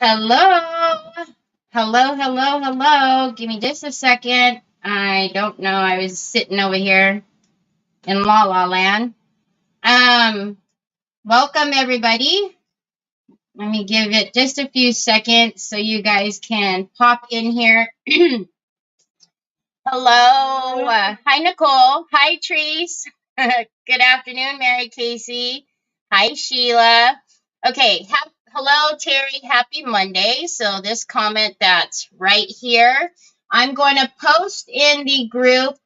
Hello. Hello. Give me just a second. I don't know. I was sitting over here in La La Land. Um, Welcome everybody. Let me give it just a few seconds so you guys can pop in here. Hello. Hi, Nicole. Hi, Treese. Good afternoon, Mary Casey. Hi, Sheila. Okay. Hello, Terry. Happy Monday. So this comment that's right here, I'm going to post in the group.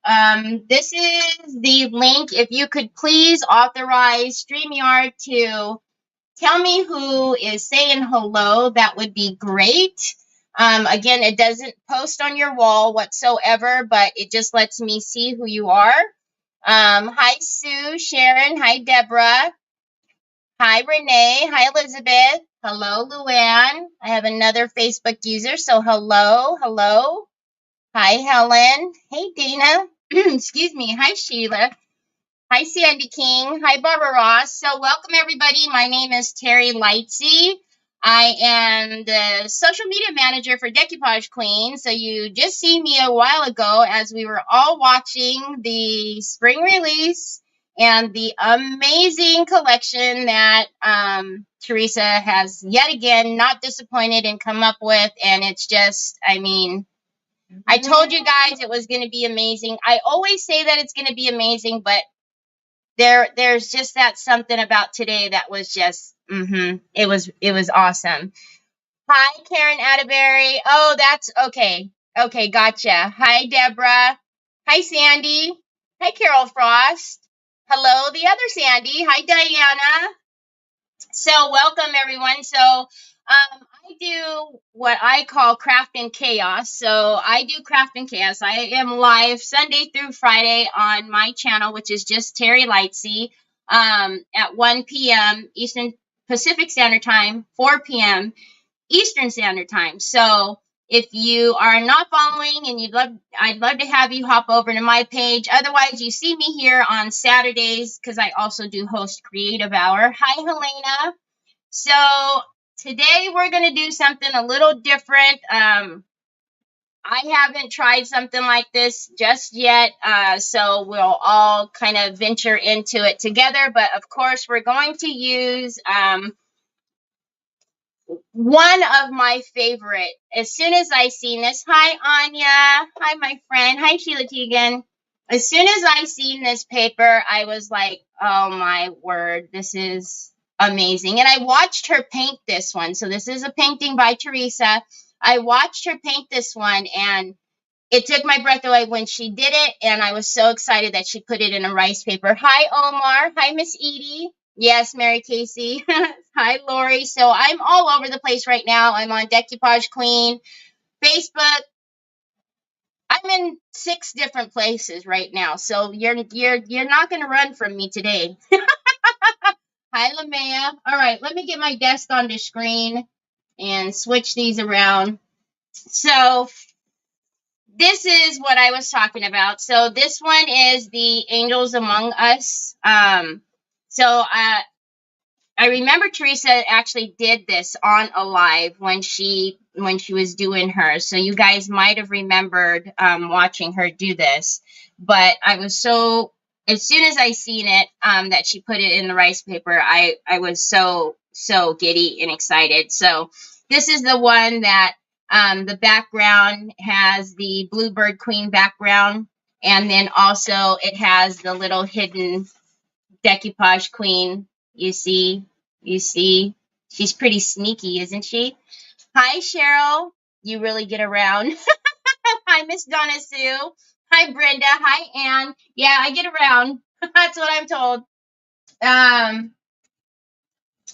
This is the link. If you could please authorize StreamYard to tell me who is saying hello. That would be great. Again, it doesn't post on your wall whatsoever, but it just lets me see who you are. Hi, Sue, Sharon. Hi, Deborah. Hi, Renee. Hi, Elizabeth. Hello, Luann. I have another Facebook user, so hello. Hi, Helen. Hey, Dana. Excuse me. Hi, Sheila. Hi, Sandy King. Hi, Barbara Ross. So welcome, everybody. My name is Terry Lightsey. I am the social media manager for Decoupage Queen. So you just seen me a while ago as we were all watching the spring release and the amazing collection that Teresa has yet again not disappointed and come up with. And it's just, I told you guys it was going to be amazing. I always say that it's going to be amazing, but there's just that something about today that was just it was awesome. Hi, Karen Atterbury. Oh, that's okay, gotcha. Hi, Deborah. Hi, Sandy. Hi, Carol Frost. Hello, the other Sandy. Hi, Diana. So welcome everyone. So I do what I call craft and chaos. So I do craft and chaos. I am live Sunday through Friday on my channel, which is just Terry Lightsey, at 1 p.m. Eastern Pacific Standard Time, 4 p.m. Eastern Standard Time. So if you are not following and I'd love to have you hop over to my page. Otherwise, you see me here on Saturdays because I also do host Creative Hour. Hi, Helena. So today we're going to do something a little different. I haven't tried something like this just yet, so we'll all kind of venture into it together. But of course, we're going to use one of my favorite. As soon as I seen this, hi Anya, hi my friend, hi Sheila Teagan. As soon as I seen this paper, I was like, oh my word, this is amazing. And I watched her paint this one. So this is a painting by Teresa. I watched her paint this one and it took my breath away when she did it. And I was so excited that she put it in a rice paper. Hi, Omar. Hi, Miss Edie. Yes, Mary Casey. Hi, Lori. So I'm all over the place right now. I'm on Decoupage Queen, Facebook. I'm in 6 different places right now. So you're not going to run from me today. Hi, Lamea. All right, let me get my desk on the screen and switch these around. So this is what I was talking about. So this one is the Angels Among Us. I remember Teresa actually did this on a live when she was doing hers. So you guys might have remembered watching her do this. But I was so, as soon as I seen it, that she put it in the rice paper, I was so giddy and excited. So this is the one that the background has the Bluebird Queen background. And then also it has the little hidden Decoupage Queen. You see, she's pretty sneaky, isn't she? Hi, Cheryl. You really get around. Hi, Miss Donna Sue. Hi, Brenda. Hi, Ann. Yeah, I get around. That's what I'm told.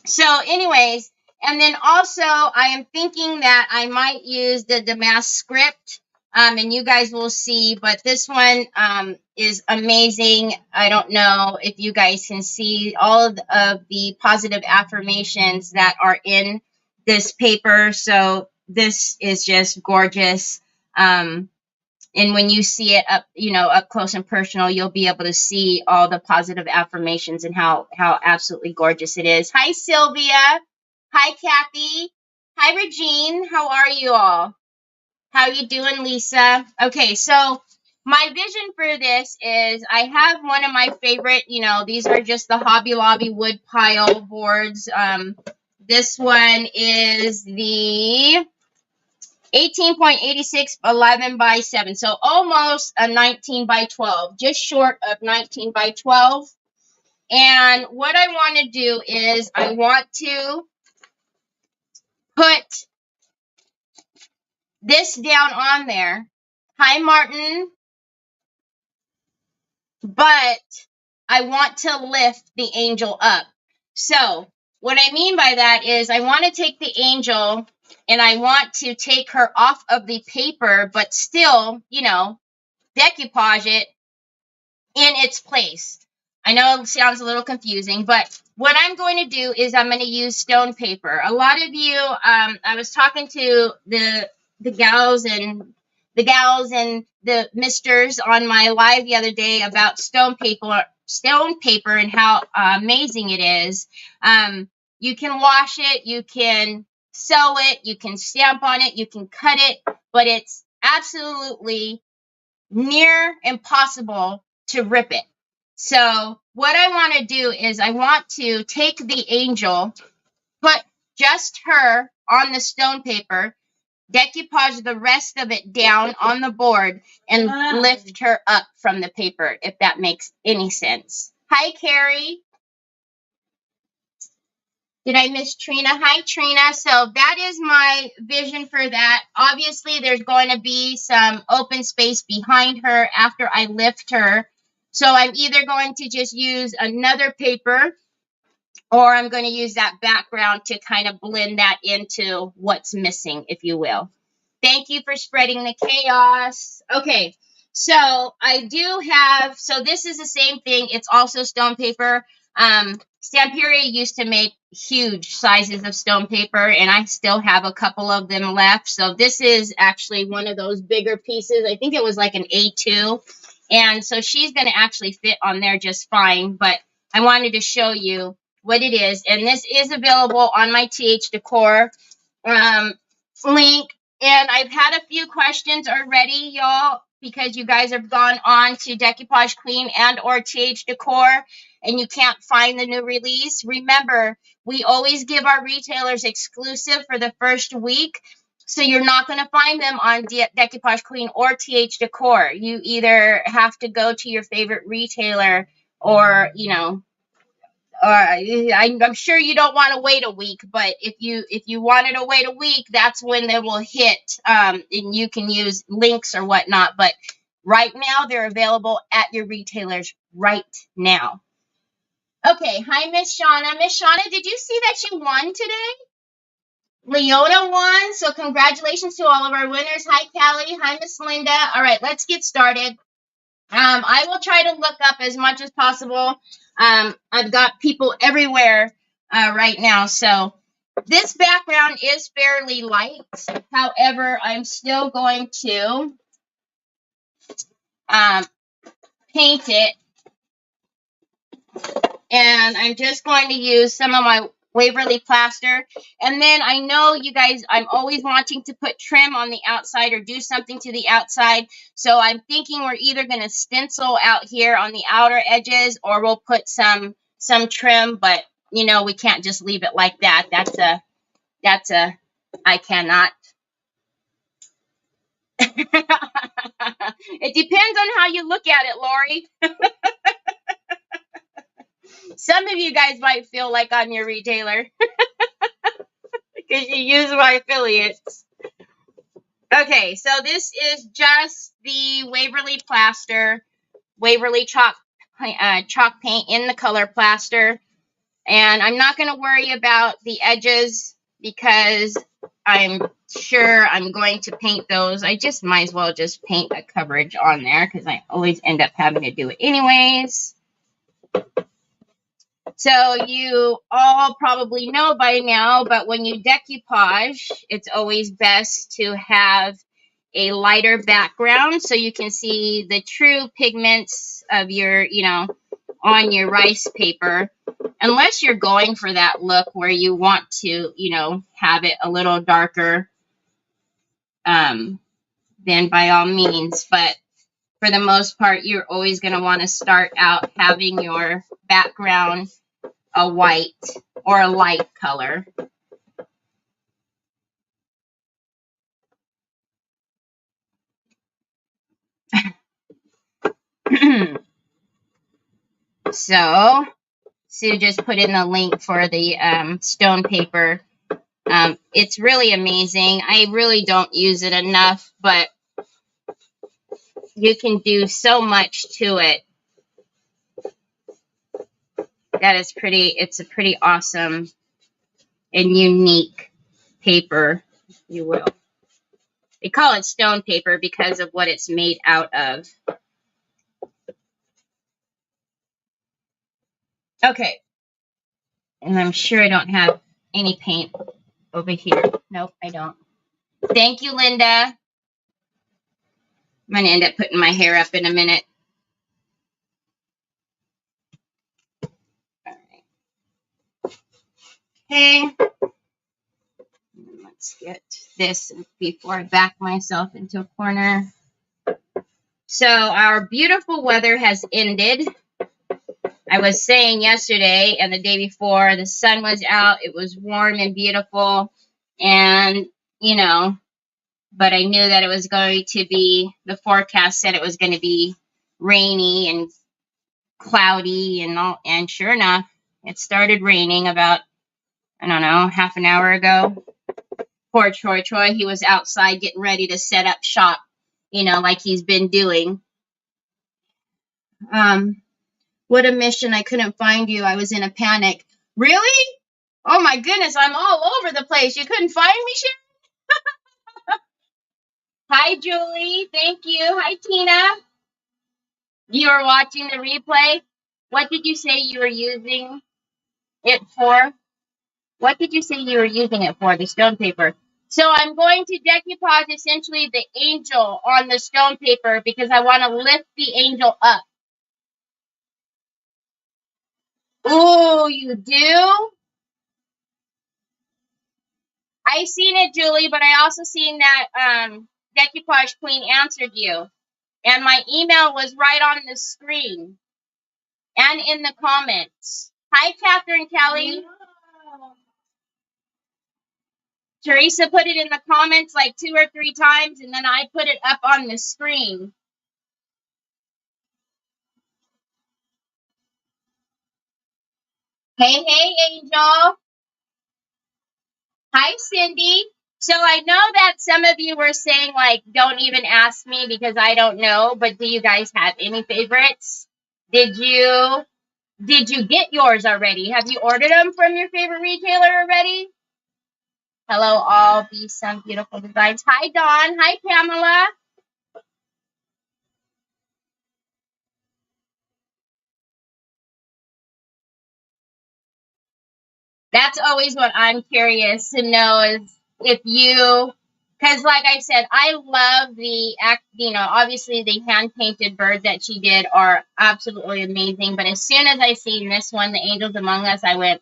So anyways, and then also I am thinking that I might use the Damask script, and you guys will see, but this one is amazing. I don't know if you guys can see all of the positive affirmations that are in this paper. So this is just gorgeous. And when you see it up close and personal, you'll be able to see all the positive affirmations and how absolutely gorgeous it is. Hi, Sylvia. Hi, Kathy. Hi, Regine. How are you all? How you doing, Lisa? Okay, so my vision for this is I have one of my favorite, these are just the Hobby Lobby wood pile boards. This one is the 18.86 11 by 7, so almost a 19 by 12, just short of 19 by 12. And what I want to do is I want to put this down on there. Hi, Martin. But I want to lift the angel up. So what I mean by that is I want to take the angel and I want to take her off of the paper, but still, decoupage it in its place. I know it sounds a little confusing, but what I'm going to do is I'm going to use stone paper. A lot of you, I was talking to the gals and the misters on my live the other day about stone paper and how amazing it is. You can wash it, you can sew it, you can stamp on it, you can cut it, but it's absolutely near impossible to rip it. So what I want to do is I want to take the angel, put just her on the stone paper, decoupage the rest of it down on the board, and lift her up from the paper, if that makes any sense. Hi, Carrie. Did I miss Trina? Hi, Trina. So that is my vision for that. Obviously, there's going to be some open space behind her after I lift her. So I'm either going to just use another paper or I'm going to use that background to kind of blend that into what's missing, if you will. Thank you for spreading the chaos. Okay, so I do have, so this is the same thing. It's also stone paper. Stamperia used to make huge sizes of stone paper, and I still have a couple of them left. So this is actually one of those bigger pieces. I think it was like an A2. And so she's going to actually fit on there just fine. But I wanted to show you what it is. And this is available on my TH Decor link. And I've had a few questions already, y'all, because you guys have gone on to Decoupage Queen and or TH Decor, and you can't find the new release. Remember, we always give our retailers exclusive for the first week. So you're not going to find them on Decoupage Queen or TH Decor. You either have to go to your favorite retailer or, I'm sure you don't want to wait a week, but if you wanted to wait a week, that's when they will hit, and you can use links or whatnot. But right now, they're available at your retailers right now. Okay, hi, Miss Shauna. Miss Shauna, did you see that you won today? Leona won, so congratulations to all of our winners. Hi, Callie. Hi, Miss Linda. All right, let's get started. I will try to look up as much as possible. I've got people everywhere right now, so this background is fairly light. However, I'm still going to paint it, and I'm just going to use some of my Waverly plaster. And then I know you guys, I'm always wanting to put trim on the outside or do something to the outside. So I'm thinking we're either going to stencil out here on the outer edges or we'll put some trim, but we can't just leave it like that. I cannot. It depends on how you look at it, Lori. Some of you guys might feel like I'm your retailer because you use my affiliates. Okay, so this is just the Waverly plaster, Waverly chalk paint in the color plaster. And I'm not going to worry about the edges because I'm sure I'm going to paint those. I just might as well just paint a coverage on there because I always end up having to do it anyways. So you all probably know by now, but when you decoupage, it's always best to have a lighter background so you can see the true pigments of your, on your rice paper. unless you're going for that look where you want to, you know, have it a little darker, then by all means. But for the most part, you're always going to want to start out having your background a white or a light color. So Sue just put in the link for the stone paper. It's really amazing. I really don't use it enough, but you can do so much to it. That is pretty, it's a pretty awesome and unique paper, if you will. They call it stone paper because of what it's made out of. Okay. And I'm sure I don't have any paint over here. Nope, I don't. Thank you, Linda. I'm going to end up putting my hair up in a minute. All right. Okay. Let's get this before I back myself into a corner. So our beautiful weather has ended. I was saying yesterday and the day before, the sun was out. It was warm and beautiful. And, you know, but I knew that it was going to be, the forecast said it was going to be rainy and cloudy and all. And sure enough, it started raining about, I don't know, half an hour ago. Poor Troy, he was outside getting ready to set up shop, you know, like he's been doing. What a mission. I couldn't find you. I was in a panic. Really? Oh my goodness, I'm all over the place. You couldn't find me, Sharon? Hi, Julie. Thank you. Hi, Tina. You are watching the replay. What did you say you were using it for? What did you say you were using it for, the stone paper? So I'm going to decoupage essentially the angel on the stone paper because I want to lift the angel up. Ooh, you do? I seen it, Julie, but I also seen that Decoupage Queen answered you. And my email was right on the screen and in the comments. Hi, Catherine Kelly. Teresa put it in the comments like 2 or 3 times, and then I put it up on the screen. Hey, Angel. Hi, Cindy. So I know that some of you were saying, like, don't even ask me because I don't know, but do you guys have any favorites? Did you get yours already? Have you ordered them from your favorite retailer already? Hello, all. Be some beautiful designs. Hi, Dawn. Hi, Pamela. That's always what I'm curious to know is if you, because like I said, I love the, you know, obviously the hand-painted birds that she did are absolutely amazing. But as soon as I seen this one, The Angels Among Us, I went,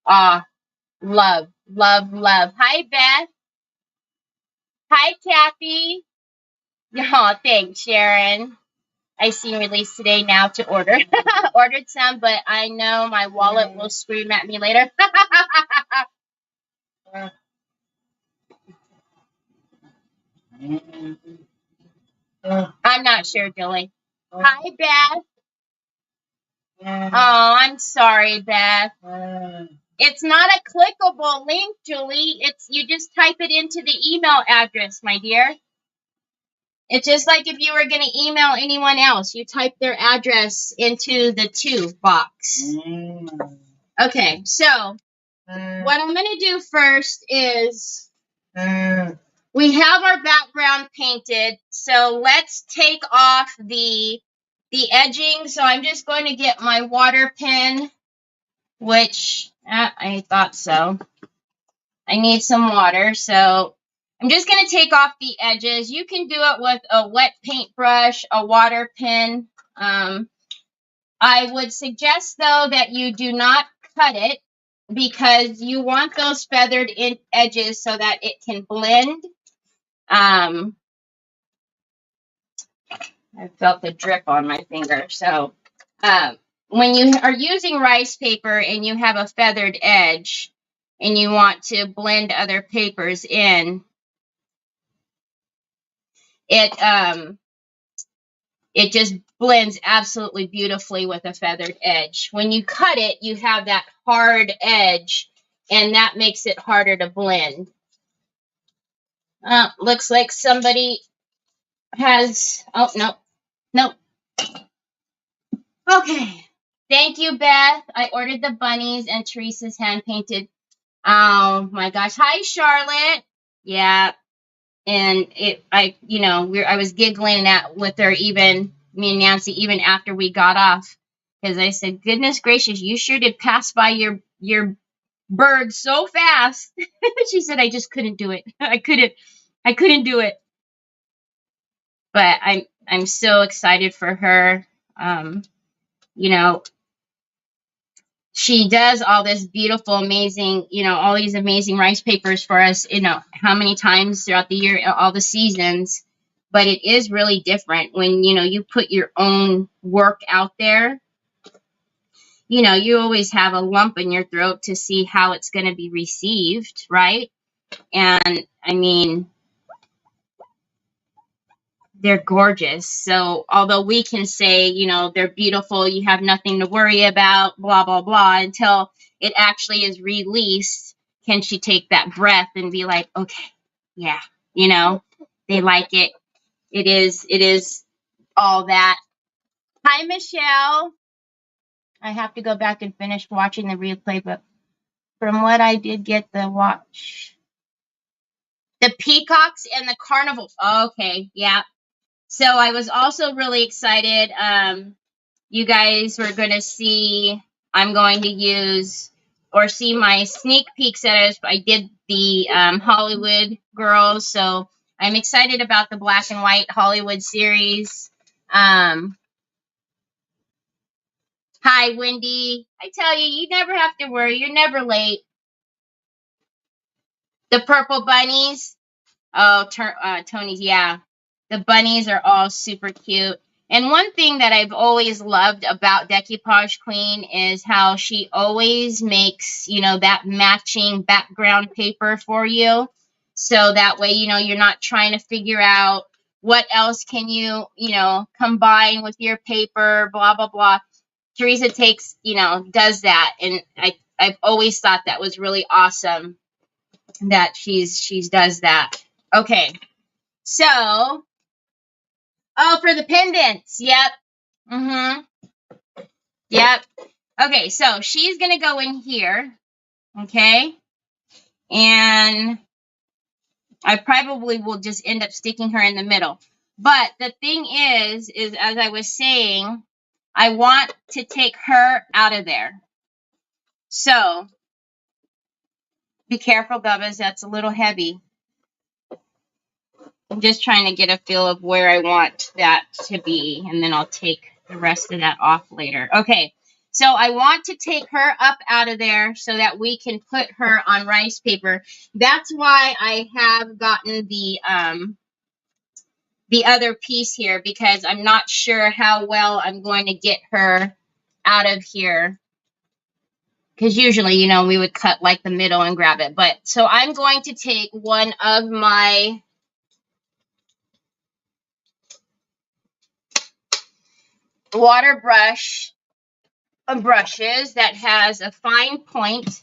ah, love, love, love. Hi, Beth. Hi, Kathy. Oh, thanks, Sharon. I seen release today now to order. Ordered some, but I know my wallet will scream at me later. I'm not sure, Julie. Hi, Beth. Oh, I'm sorry, Beth. It's not a clickable link, Julie. It's you just type it into the email address, my dear. It's just like if you were going to email anyone else. You type their address into the to box. Okay, so what I'm going to do first is we have our background painted. So let's take off the edging. So I'm just going to get my water pen, which I thought so. I need some water. So I'm just going to take off the edges. You can do it with a wet paintbrush, a water pen. I would suggest, though, that you do not cut it because you want those feathered edges so that it can blend. I felt the drip on my finger. So when you are using rice paper and you have a feathered edge and you want to blend other papers in, it just blends absolutely beautifully with a feathered edge. When you cut it, you have that hard edge, and that makes it harder to blend. Looks like somebody has, oh, no. Okay. Thank you, Beth. I ordered the bunnies and Teresa's hand painted. Oh my gosh. Hi, Charlotte. Yeah. And I was giggling with her, even me and Nancy, even after we got off, because I said, "Goodness gracious, you sure did pass by your bird so fast." She said, "I just couldn't do it. I couldn't do it." But I'm so excited for her. She does all this beautiful, amazing, all these amazing rice papers for us, how many times throughout the year, all the seasons. But it is really different when, you put your own work out there. You always have a lump in your throat to see how it's going to be received, right? And, I mean, they're gorgeous. So although we can say, they're beautiful, you have nothing to worry about, blah, blah, blah, until it actually is released, can she take that breath and be like, okay, yeah, they like it. It is all that. Hi, Michelle. I have to go back and finish watching the replay, but from what I did get the watch, the peacocks and the carnival. Okay, yeah. So I was also really excited. You guys were going to see, I'm going to use or see my sneak peeks at it. I did the Hollywood girls. So I'm excited about the black and white Hollywood series. Hi, Wendy. I tell you, you never have to worry. You're never late. The purple bunnies. Oh, Tony's, yeah. The bunnies are all super cute. And one thing that I've always loved about Decoupage Queen is how she always makes, that matching background paper for you. So that way, you're not trying to figure out what else can you, combine with your paper, blah, blah, blah. Teresa does that. And I've always thought that was really awesome that she's does that. Okay. So, for the pendants. Yep. Yep. Okay, so she's going to go in here. Okay. And I probably will just end up sticking her in the middle. But the thing is as I was saying, I want to take her out of there. So, be careful, Bubba's. That's a little heavy. I'm just trying to get a feel of where I want that to be, and then I'll take the rest of that off later. Okay, so I want to take her up out of there so that we can put her on rice paper. That's why I have gotten the other piece here, because I'm not sure how well I'm going to get her out of here. Because usually, we would cut like the middle and grab it. But so I'm going to take one of my water brushes that has a fine point,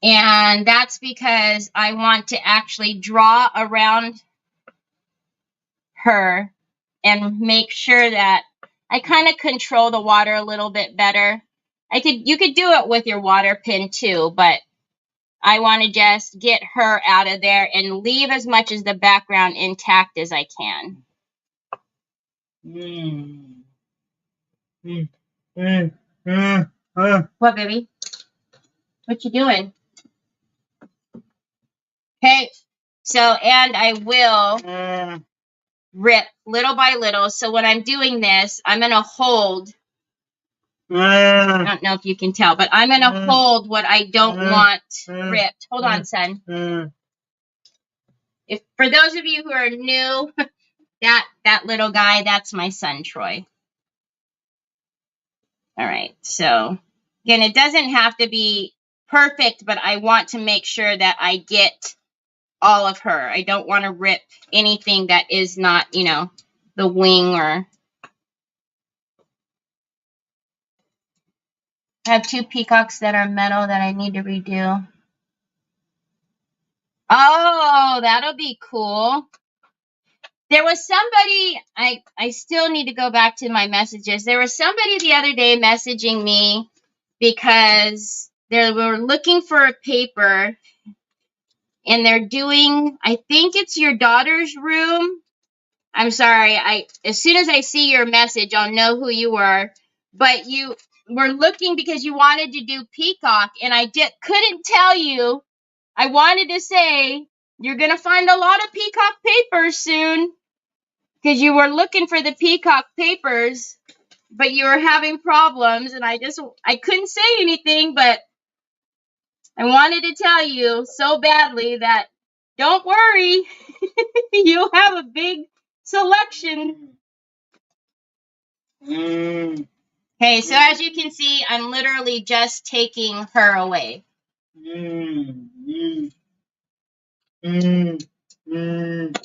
and that's because I want to actually draw around her and make sure that I kind of control the water a little bit better. You could do it with your water pen too, but I want to just get her out of there and leave as much as the background intact as I can. What, baby? What you doing? Okay, so, and I will rip little by little. So when I'm doing this, I'm going to hold I don't know if you can tell, but I'm going to hold what I don't want ripped. Hold on, son. If for those of you who are new, that little guy, that's my son, Troy. All right. So, again, it doesn't have to be perfect, but I want to make sure that I get all of her. I don't want to rip anything that is not, you know, the wing or... I have 2 peacocks that are metal that I need to redo. Oh, that'll be cool. There was somebody, I still need to go back to my messages. There was somebody the other day messaging me because they were looking for a paper and they're doing, I think it's your daughter's room. I'm sorry. As soon as I see your message, I'll know who you are. But you were looking because you wanted to do peacock and I couldn't tell you. I wanted to say you're going to find a lot of peacock papers soon. Because you were looking for the peacock papers, but you were having problems, and I couldn't say anything, but I wanted to tell you so badly that don't worry, you'll have a big selection. Okay, so as you can see, I'm literally just taking her away.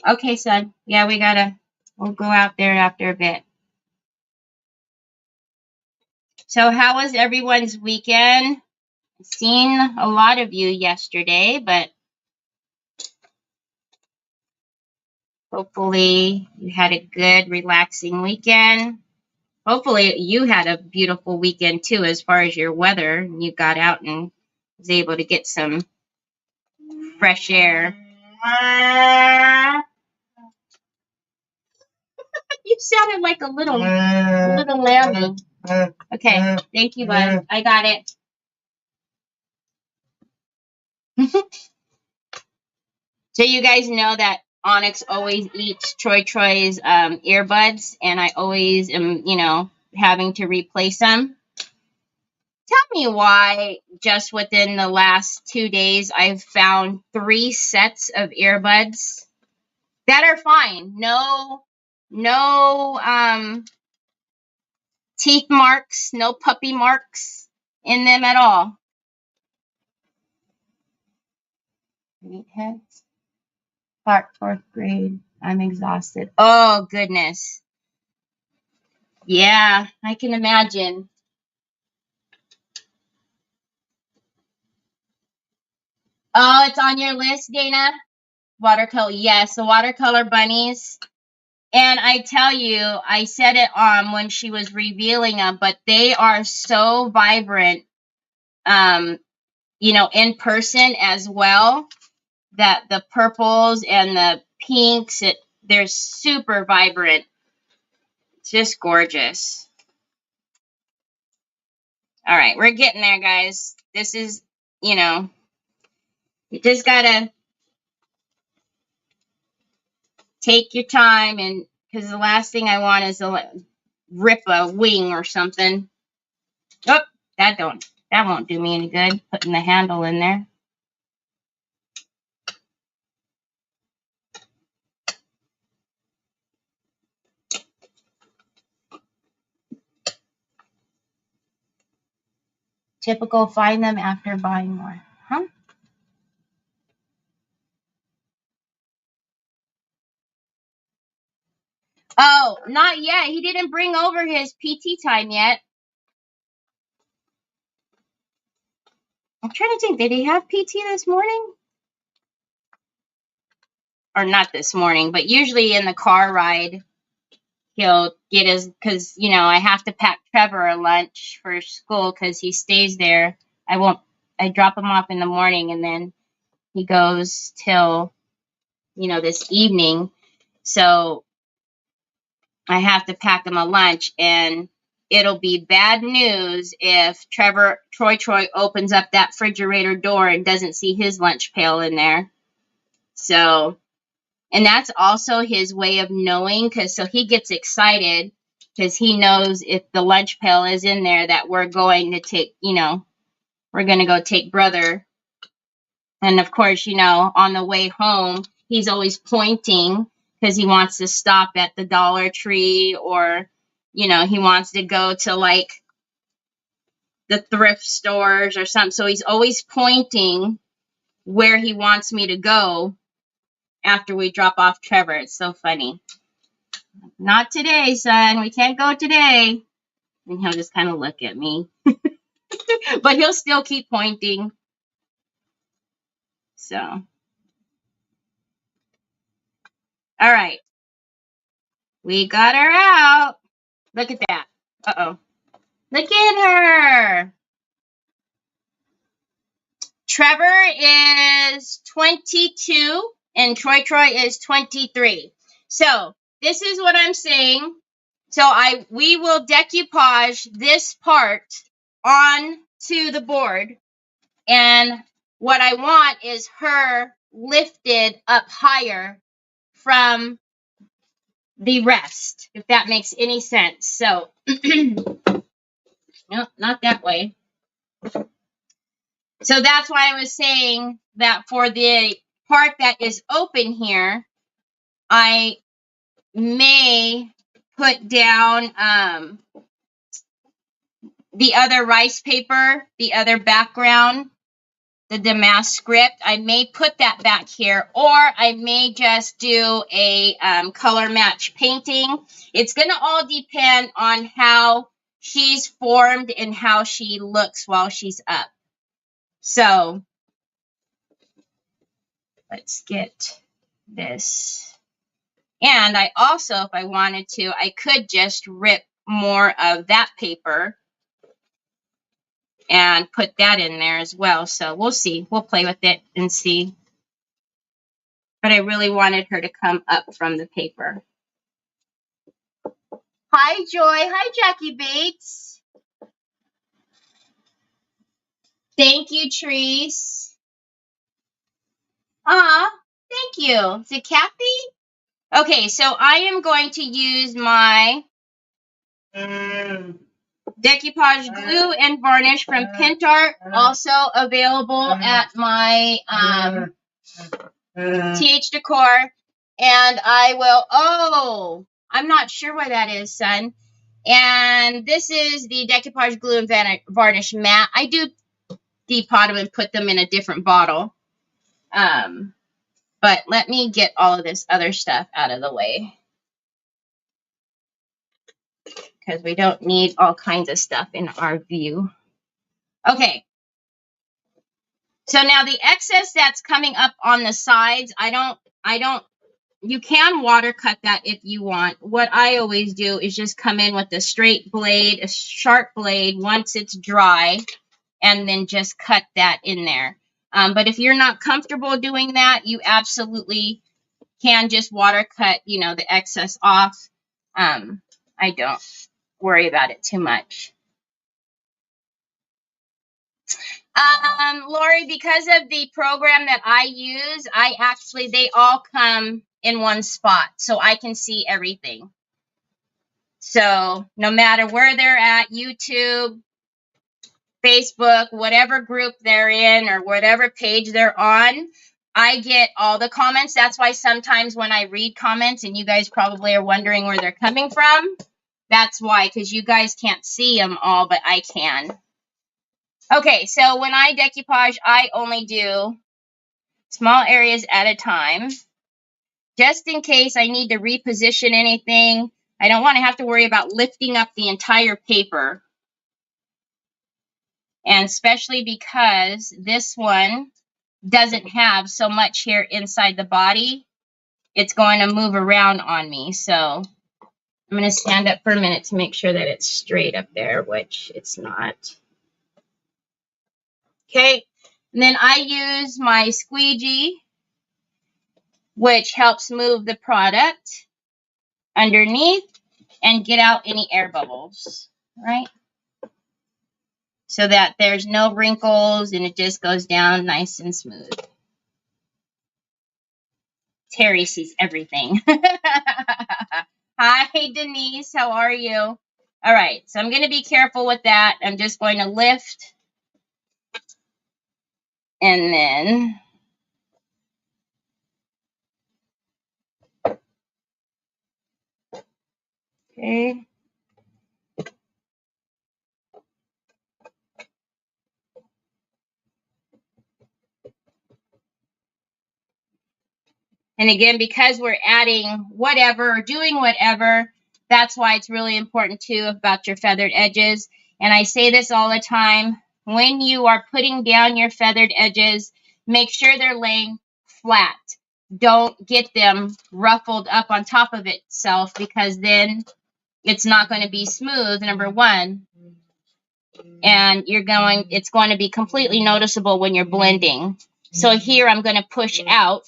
Okay, son. Yeah, we'll go out there after a bit. So how was everyone's weekend? I've seen a lot of you yesterday, but hopefully you had a good, relaxing weekend. Hopefully you had a beautiful weekend too, as far as your weather. You got out and was able to get some fresh air. You sounded like a little lammy. Okay, thank you, bud. I got it. So you guys know that Onyx always eats Troy's earbuds, and I always am, you know, having to replace them. Tell me why just within the last 2 days I've found 3 sets of earbuds that are fine. No teeth marks, no puppy marks in them at all. Meatheads. Part 4th grade. I'm exhausted. Oh, goodness. Yeah, I can imagine. Oh, it's on your list, Dana? Watercolor. Yes, the watercolor bunnies. And I tell you, I said it when she was revealing them, but they are so vibrant, you know, in person as well, that the purples and the pinks, they're super vibrant. It's just gorgeous. All right, we're getting there, guys. This is, you know, you just gotta take your time, and because the last thing I want is to rip a wing or something. Oh, that won't do me any good, putting the handle in there. Typical, find them after buying more. Huh? Oh, not yet. He didn't bring over his PT time yet. I'm trying to think, did he have PT this morning? Or not this morning, but usually in the car ride, he'll get his, because, you know, I have to pack Trevor a lunch for school because he stays there. I drop him off in the morning and then he goes till, you know, this evening. So I have to pack him a lunch, and it'll be bad news if Troy opens up that refrigerator door and doesn't see his lunch pail in there. So, and that's also his way of knowing, because so he gets excited because he knows if the lunch pail is in there that we're going to take, we're going to go take brother. And of course, on the way home, he's always pointing because he wants to stop at the Dollar Tree, or, he wants to go to like the thrift stores or something. So he's always pointing where he wants me to go after we drop off Trevor. It's so funny. Not today, son. We can't go today. And he'll just kind of look at me. But he'll still keep pointing. So. All right. We got her out. Look at that. Uh-oh. Look at her. Trevor is 22 and Troy is 23. So this is what I'm saying. So we will decoupage this part onto the board. And what I want is her lifted up higher from the rest, if that makes any sense. So, no, not that way. So that's why I was saying that for the part that is open here, I may put down the other rice paper, the other background, the damask script. I may put that back here, or I may just do a color match painting. It's going to all depend on how she's formed and how she looks while she's up. So let's get this. And I also, if I wanted to, I could just rip more of that paper and put that in there as well. So we'll see. We'll play with it and see. But I really wanted her to come up from the paper. Hi, Joy. Hi, Jackie Bates. Thank you, Trees. Thank you. Is it Kathy? Okay, so I am going to use my decoupage glue and varnish from Pentart, also available at my TH Decor. And I will, I'm not sure why that is, son. And this is the decoupage glue and varnish matte. I do depot them and put them in a different bottle. But let me get all of this other stuff out of the way, because we don't need all kinds of stuff in our view. Okay. So now the excess that's coming up on the sides, you can water cut that if you want. What I always do is just come in with a straight blade, a sharp blade once it's dry, and then just cut that in there. But if you're not comfortable doing that, you absolutely can just water cut, the excess off. I don't worry about it too much. Lori, because of the program that I use, they all come in one spot, so I can see everything. So no matter where they're at, YouTube, Facebook, whatever group they're in or whatever page they're on, I get all the comments. That's why sometimes when I read comments, and you guys probably are wondering where they're coming from, that's why, because you guys can't see them all, but I can. Okay, so when I decoupage, I only do small areas at a time, just in case I need to reposition anything. I don't want to have to worry about lifting up the entire paper. And especially because this one doesn't have so much here inside the body, it's going to move around on me. So I'm going to stand up for a minute to make sure that it's straight up there, which it's not. Okay, and then I use my squeegee, which helps move the product underneath and get out any air bubbles, right? So that there's no wrinkles and it just goes down nice and smooth. Terry sees everything. Hi, Denise. How are you? All right. So I'm going to be careful with that. I'm just going to lift and then. Okay. And again, because we're adding whatever or doing whatever, that's why it's really important too about your feathered edges. And I say this all the time, when you are putting down your feathered edges, make sure they're laying flat. Don't get them ruffled up on top of itself, because then it's not going to be smooth, number one. And it's going to be completely noticeable when you're blending. So here I'm going to push out,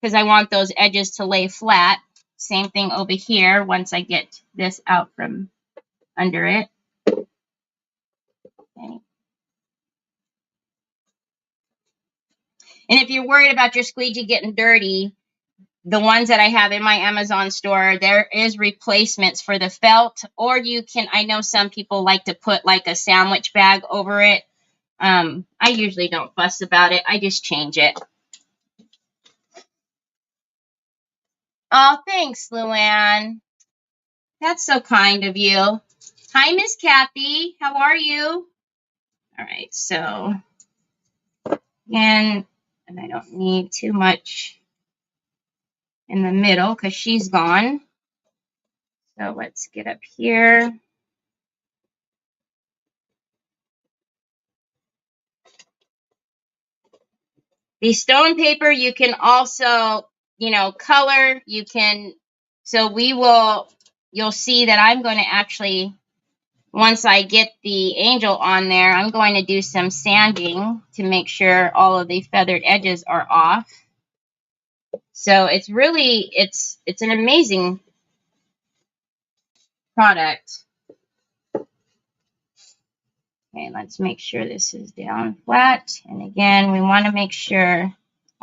because I want those edges to lay flat. Same thing over here once I get this out from under it. Okay. And if you're worried about your squeegee getting dirty, the ones that I have in my Amazon store, there is replacements for the felt, or you can, I know some people like to put like a sandwich bag over it. I usually don't fuss about it. I just change it. Oh, thanks, Luann. That's so kind of you. Hi, Miss Kathy. How are you? All right, so again, and I don't need too much in the middle because she's gone. So let's get up here. The stone paper, you can also, color. You can, so you'll see that I'm going to actually, once I get the angel on there, I'm going to do some sanding to make sure all of the feathered edges are off. So it's really, it's an amazing product. Okay, let's make sure this is down flat. And again, we want to make sure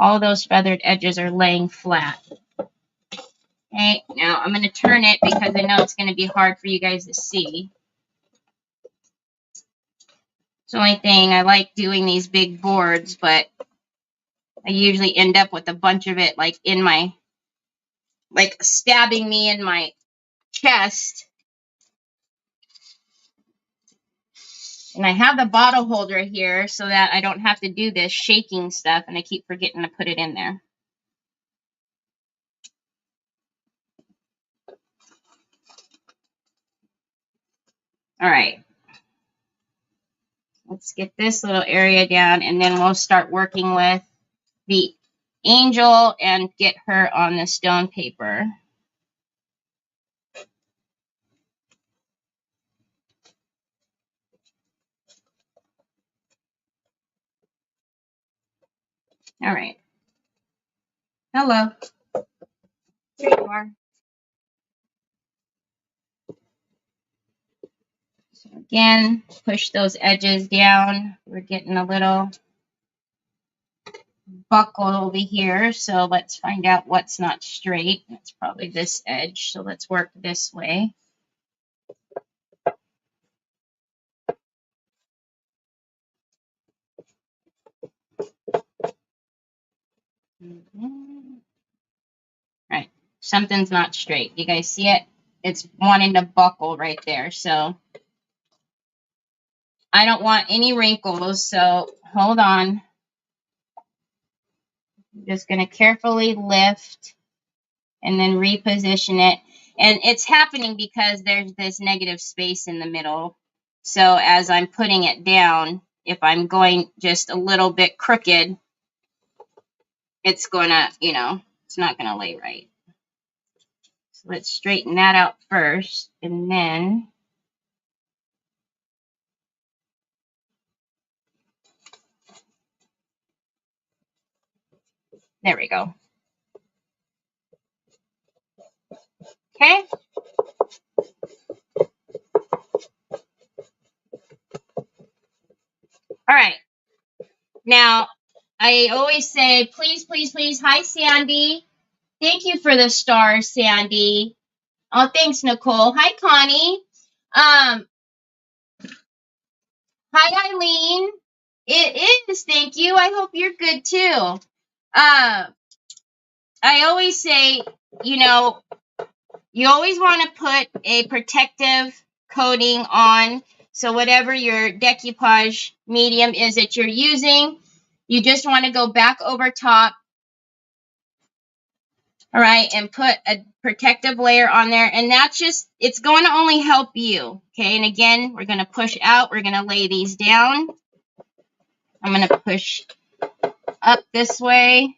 all those feathered edges are laying flat. Okay, now I'm going to turn it because I know it's going to be hard for you guys to see. It's the only thing, I like doing these big boards, but I usually end up with a bunch of it like in my, like stabbing me in my chest. And I have the bottle holder here so that I don't have to do this shaking stuff, and I keep forgetting to put it in there. All right. Let's get this little area down, and then we'll start working with the angel and get her on the stone paper. All right. Hello. Here you are. So again, push those edges down. We're getting a little buckle over here, so let's find out what's not straight. It's probably this edge, so let's work this way. All right, something's not straight. You guys see it? It's wanting to buckle right there, so I don't want any wrinkles, so hold on. I'm just going to carefully lift and then reposition it. And it's happening because there's this negative space in the middle. So as I'm putting it down, if I'm going just a little bit crooked, it's going to, it's not going to lay right. So let's straighten that out first, and then there we go. Okay. All right. Now, I always say, please, please, please. Hi, Sandy. Thank you for the stars, Sandy. Oh, thanks, Nicole. Hi, Connie. Hi, Eileen. It is. Thank you. I hope you're good too. I always say, you know, you always want to put a protective coating on. So whatever your decoupage medium is that you're using, you just want to go back over top, all right, and put a protective layer on there. And that's just, it's going to only help you. Okay, and again, we're going to push out. We're going to lay these down. I'm going to push up this way,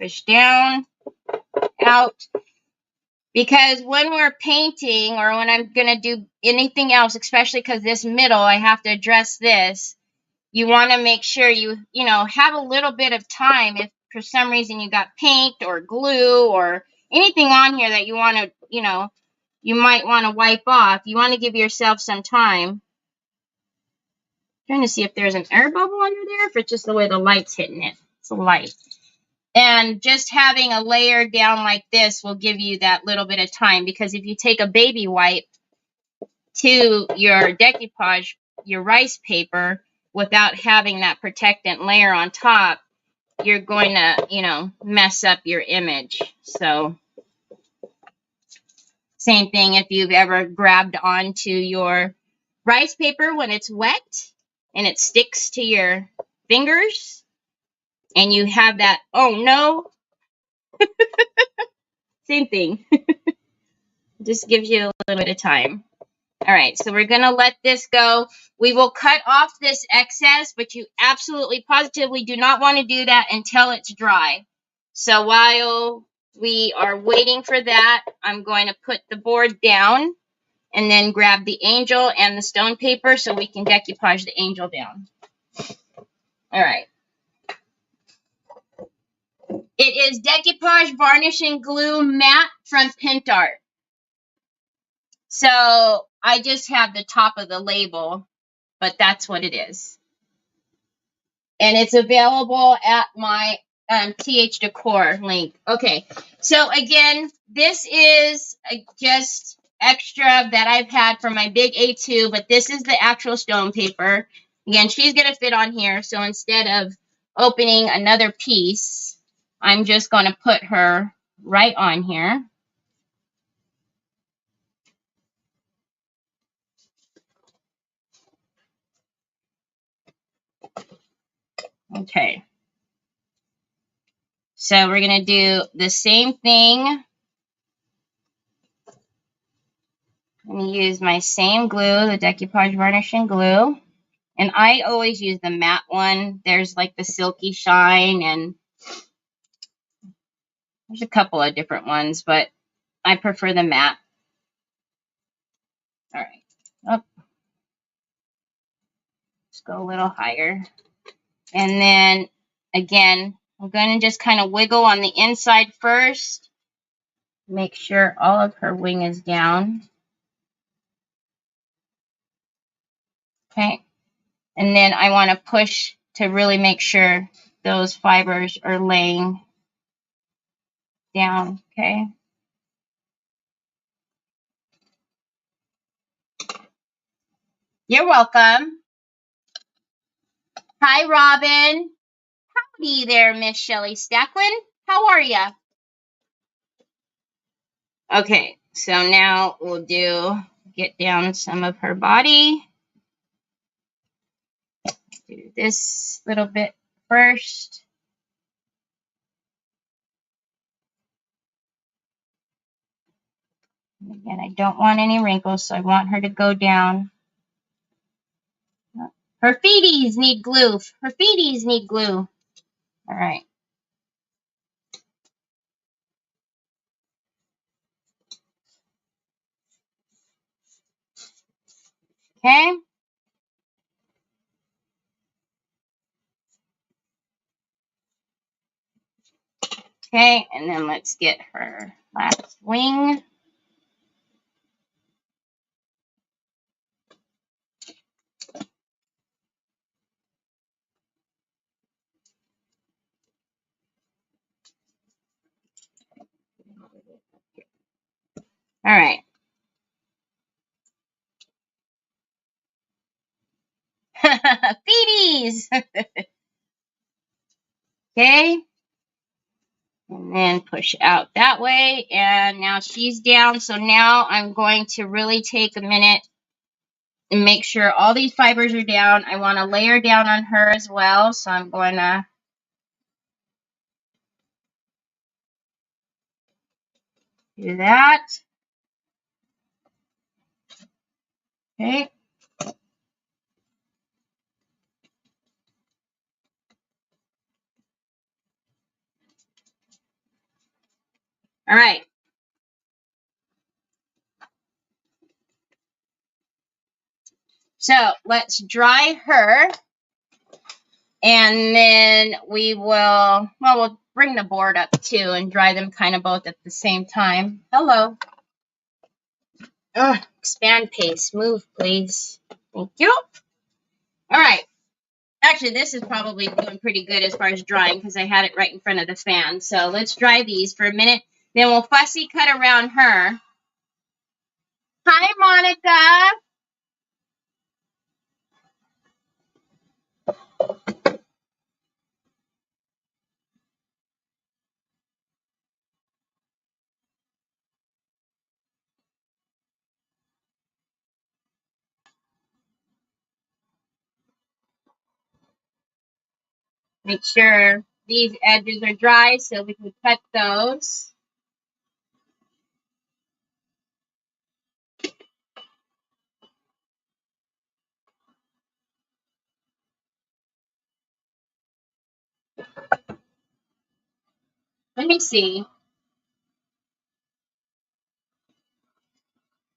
push down, out. Because when we're painting or when I'm going to do anything else, especially because this middle, I have to address this, you want to make sure you have a little bit of time. If for some reason you got paint or glue or anything on here that you want to, you might want to wipe off, you want to give yourself some time. Trying to see if there's an air bubble under there, if it's just the way the light's hitting it. It's a light. And just having a layer down like this will give you that little bit of time, because if you take a baby wipe to your decoupage, your rice paper, without having that protectant layer on top, you're going to, mess up your image. So same thing if you've ever grabbed onto your rice paper when it's wet and it sticks to your fingers and you have that, oh no, same thing. Just gives you a little bit of time. All right, so we're going to let this go. We will cut off this excess, but you absolutely positively do not want to do that until it's dry. So while we are waiting for that, I'm going to put the board down and then grab the angel and the stone paper so we can decoupage the angel down. All right. It is Decoupage Varnish and Glue Matte from Pentart. So I just have the top of the label, but that's what it is. And it's available at my TH Decor link. Okay, so again, this is just extra that I've had from my big A2, but this is the actual stone paper. Again, she's going to fit on here, so instead of opening another piece, I'm just going to put her right on here. Okay. So we're going to do the same thing. I'm going to use my same glue, the Decoupage Varnish and Glue. And I always use the matte one. There's like the silky shine, and there's a couple of different ones, but I prefer the matte. All right. Oh, let's go a little higher. And then, again, I'm going to just kind of wiggle on the inside first. Make sure all of her wing is down. Okay. And then I want to push to really make sure those fibers are laying down. Okay. You're welcome. Hi, Robin. Howdy there, Miss Shelley Stacklin. How are ya? Okay, so now we'll get down some of her body. Do this little bit first. Again, I don't want any wrinkles, so I want her to go down. Her feeties need glue. Her feeties need glue. All right. Okay. Okay, and then let's get her last wing. All right. Feeties. Okay. And then push out that way. And now she's down. So now I'm going to really take a minute and make sure all these fibers are down. I want to layer down on her as well. So I'm going to do that. Okay. All right. So let's dry her. And then we will, well, we'll bring the board up too and dry them kind of both at the same time. Hello. Ugh, expand paste. Move, please. Thank you. All right. Actually, this is probably doing pretty good as far as drying because I had it right in front of the fan. So let's dry these for a minute. Then we'll fussy cut around her. Hi, Monica. Make sure these edges are dry so we can cut those. Let me see.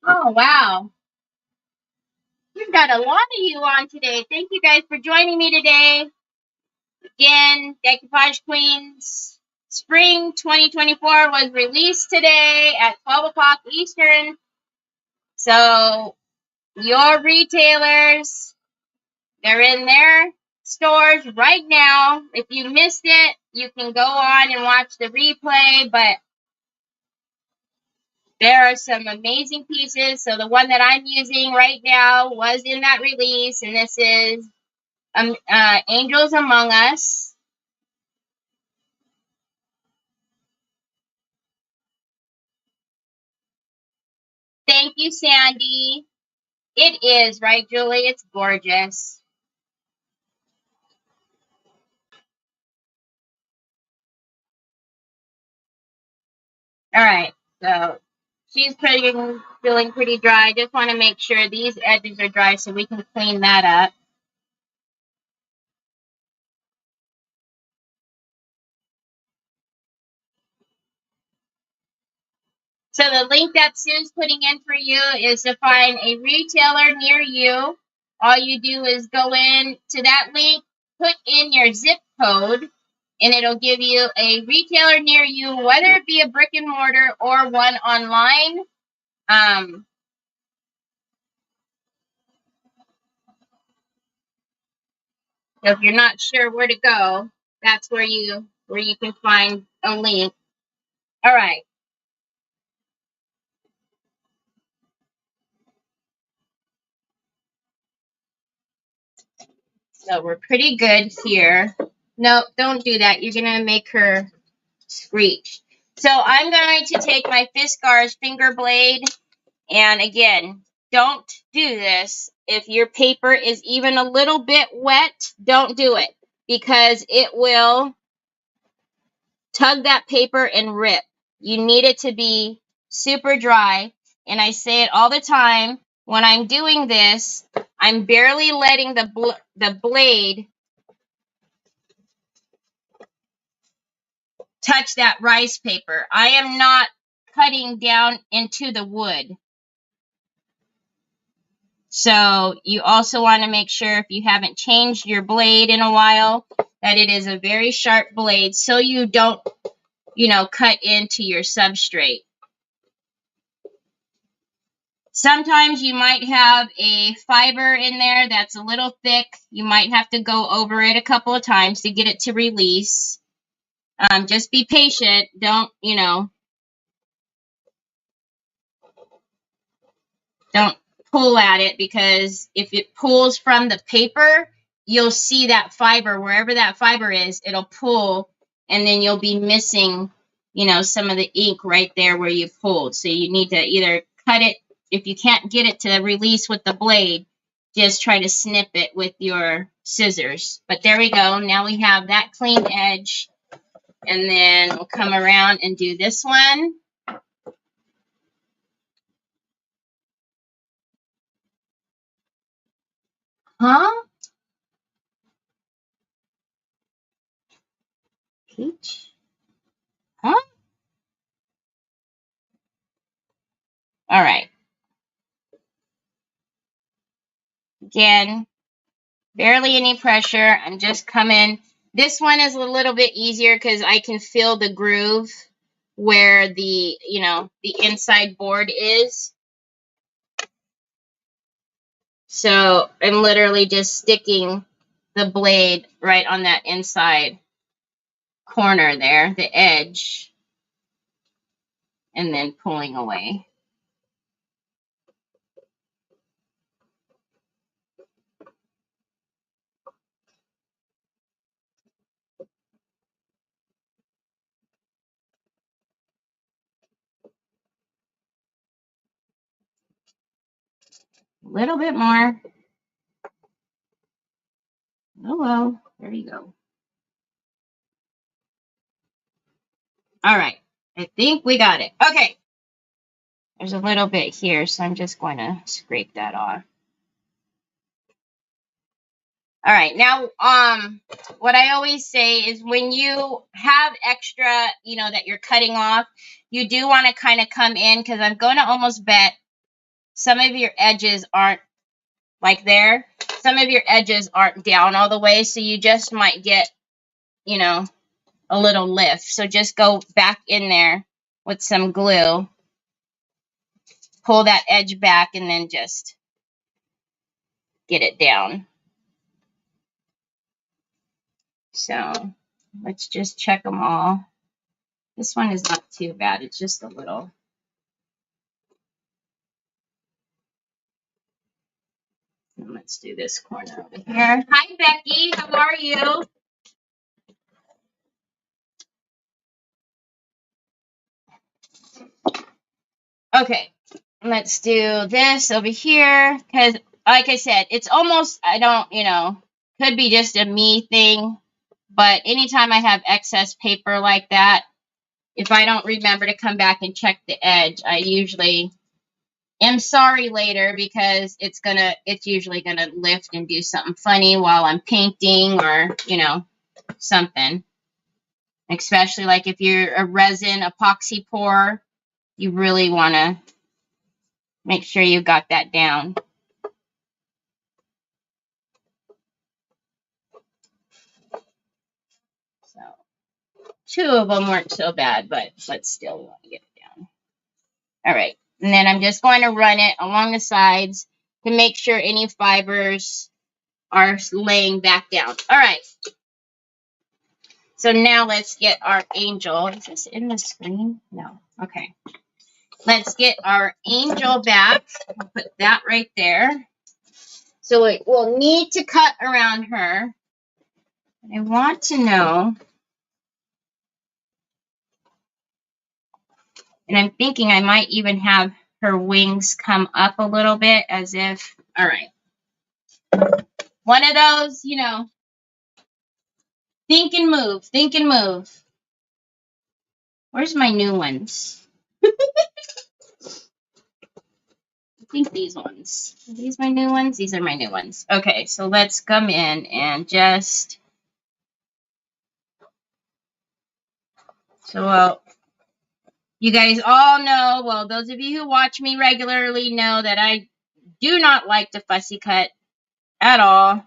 Oh, wow. We've got a lot of you on today. Thank you guys for joining me today. Again, Decoupage Queens Spring 2024 was released today at 12 o'clock Eastern. So your retailers, they're in their stores right now. If you missed it, you can go on and watch the replay, but there are some amazing pieces. So the one that I'm using right now was in that release, and this is Angels Among Us. Thank you, Sandy. It is, right, Julie? It's gorgeous. All right, so she's feeling pretty dry. Just want to make sure these edges are dry so we can clean that up. So the link that Sue's putting in for you is to find a retailer near you. All you do is go in to that link, put in your zip code, and it'll give you a retailer near you, whether it be a brick and mortar or one online. So if you're not sure where to go, that's where you can find a link. All right. So we're pretty good here. No, don't do that. You're going to make her screech. So I'm going to take my Fiskars finger blade. And again, don't do this. If your paper is even a little bit wet, don't do it. Because it will tug that paper and rip. You need it to be super dry. And I say it all the time. When I'm doing this, I'm barely letting the blade touch that rice paper. I am not cutting down into the wood. So you also want to make sure, if you haven't changed your blade in a while, that it is a very sharp blade so you don't, cut into your substrate. Sometimes you might have a fiber in there that's a little thick. You might have to go over it a couple of times to get it to release. Just be patient. Don't, Don't pull at it, because if it pulls from the paper, you'll see that fiber. Wherever that fiber is, it'll pull, and then you'll be missing, you know, some of the ink right there where you pulled. So you need to either cut it. If you can't get it to release with the blade, just try to snip it with your scissors. But there we go. Now we have that clean edge. And then we'll come around and do this one. Huh? Peach? Huh? All right. Again, barely any pressure. I'm just coming. This one is a little bit easier because I can feel the groove where the, you know, the inside board is. So I'm literally just sticking the blade right on that inside corner there, the edge, and then pulling away. A little bit more. Oh, well, there you go. All right. I think we got it. Okay. There's a little bit here, so I'm just going to scrape that off. All right. Now, what I always say is when you have extra, you know, that you're cutting off, you do want to kind of come in, because I'm going to almost bet some of your edges aren't like there. Some of your edges aren't down all the way, so you just might get, you know, a little lift. So just go back in there with some glue, pull that edge back, and then just get it down. So let's just check them all. This one is not too bad. It's just a little. And let's do this corner over here. Hi, Becky. How are you? Okay. Let's do this over here, because like I said, it's almost, I don't, you know, could be just a me thing, but anytime I have excess paper like that, if I don't remember to come back and check the edge, I usually am sorry later, because it's usually gonna lift and do something funny while I'm painting, or, you know, something. Especially like if you're a resin epoxy pour, you really want to make sure you got that down. So 2 of them weren't so bad, but still we want to get it down. All right. And then I'm just going to run it along the sides to make sure any fibers are laying back down. All right. So now let's get our angel. Is this in the screen? No. Okay. Let's get our angel back. I'll put that right there. So we'll need to cut around her. I want to know, and I'm thinking I might even have her wings come up a little bit, as if, all right. One of those, you know, think and move, think and move. Where's my new ones? I think these ones. Are these my new ones? These are my new ones. Okay, so let's come in and just, so well, you guys all know, well, those of you who watch me regularly know that I do not like to fussy cut at all.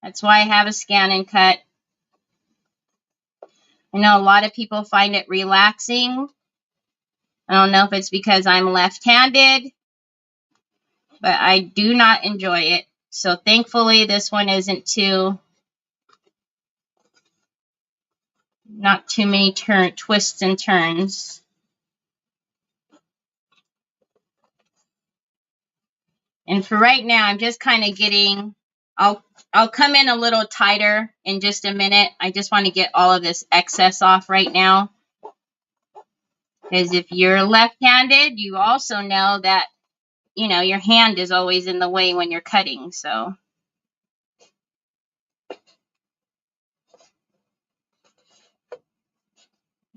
That's why I have a scan and cut. I know a lot of people find it relaxing. I don't know if it's because I'm left-handed, but I do not enjoy it. So thankfully, this one isn't not too many twists and turns. And for right now, I'm just kind of getting, I'll come in a little tighter in just a minute. I just want to get all of this excess off right now. Because if you're left-handed, you also know that, you know, your hand is always in the way when you're cutting. So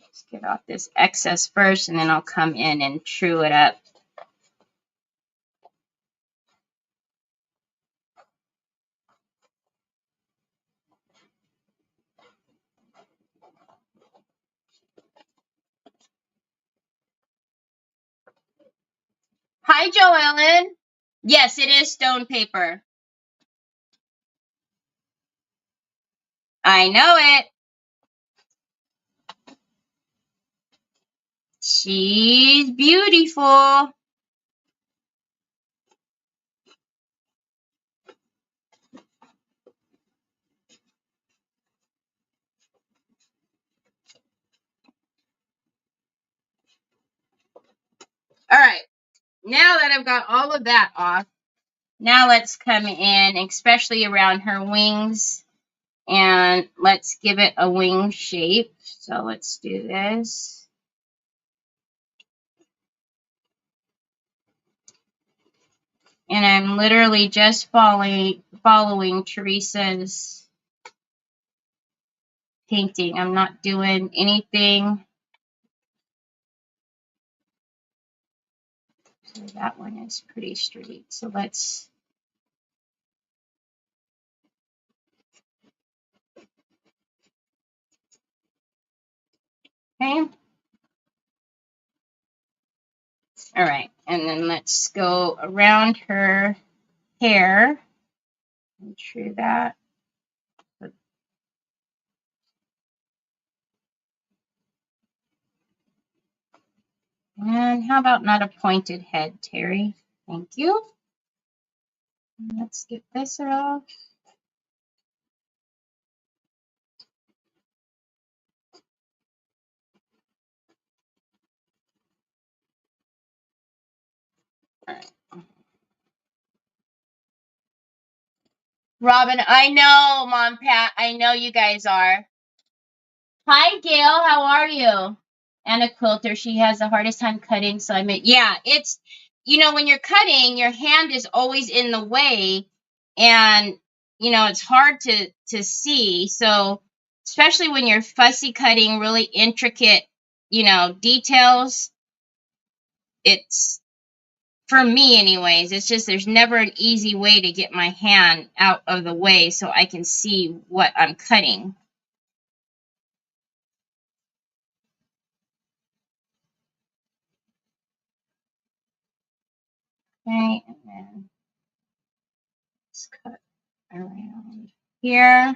let's get off this excess first, and then I'll come in and true it up. Hi, Joellen. Yes, it is stone paper. I know it. She's beautiful. All right. Now that I've got all of that off, now let's come in, especially around her wings, and let's give it a wing shape. So let's do this. And I'm literally just following Teresa's painting. I'm not doing anything. So that one is pretty straight. So let's... Okay. All right. And then let's go around her hair and true that. And how about not a pointed head, Terry? Thank you. Let's get this off. All right. Robin, I know, Mom Pat. I know you guys are. Hi, Gail. How are you? And a quilter. She has the hardest time cutting. So I mean, yeah, it's, you know, when you're cutting, your hand is always in the way. And, you know, it's hard to see. So especially when you're fussy cutting really intricate, you know, details, it's, for me anyways, it's just there's never an easy way to get my hand out of the way so I can see what I'm cutting. Okay, and then let's cut around here.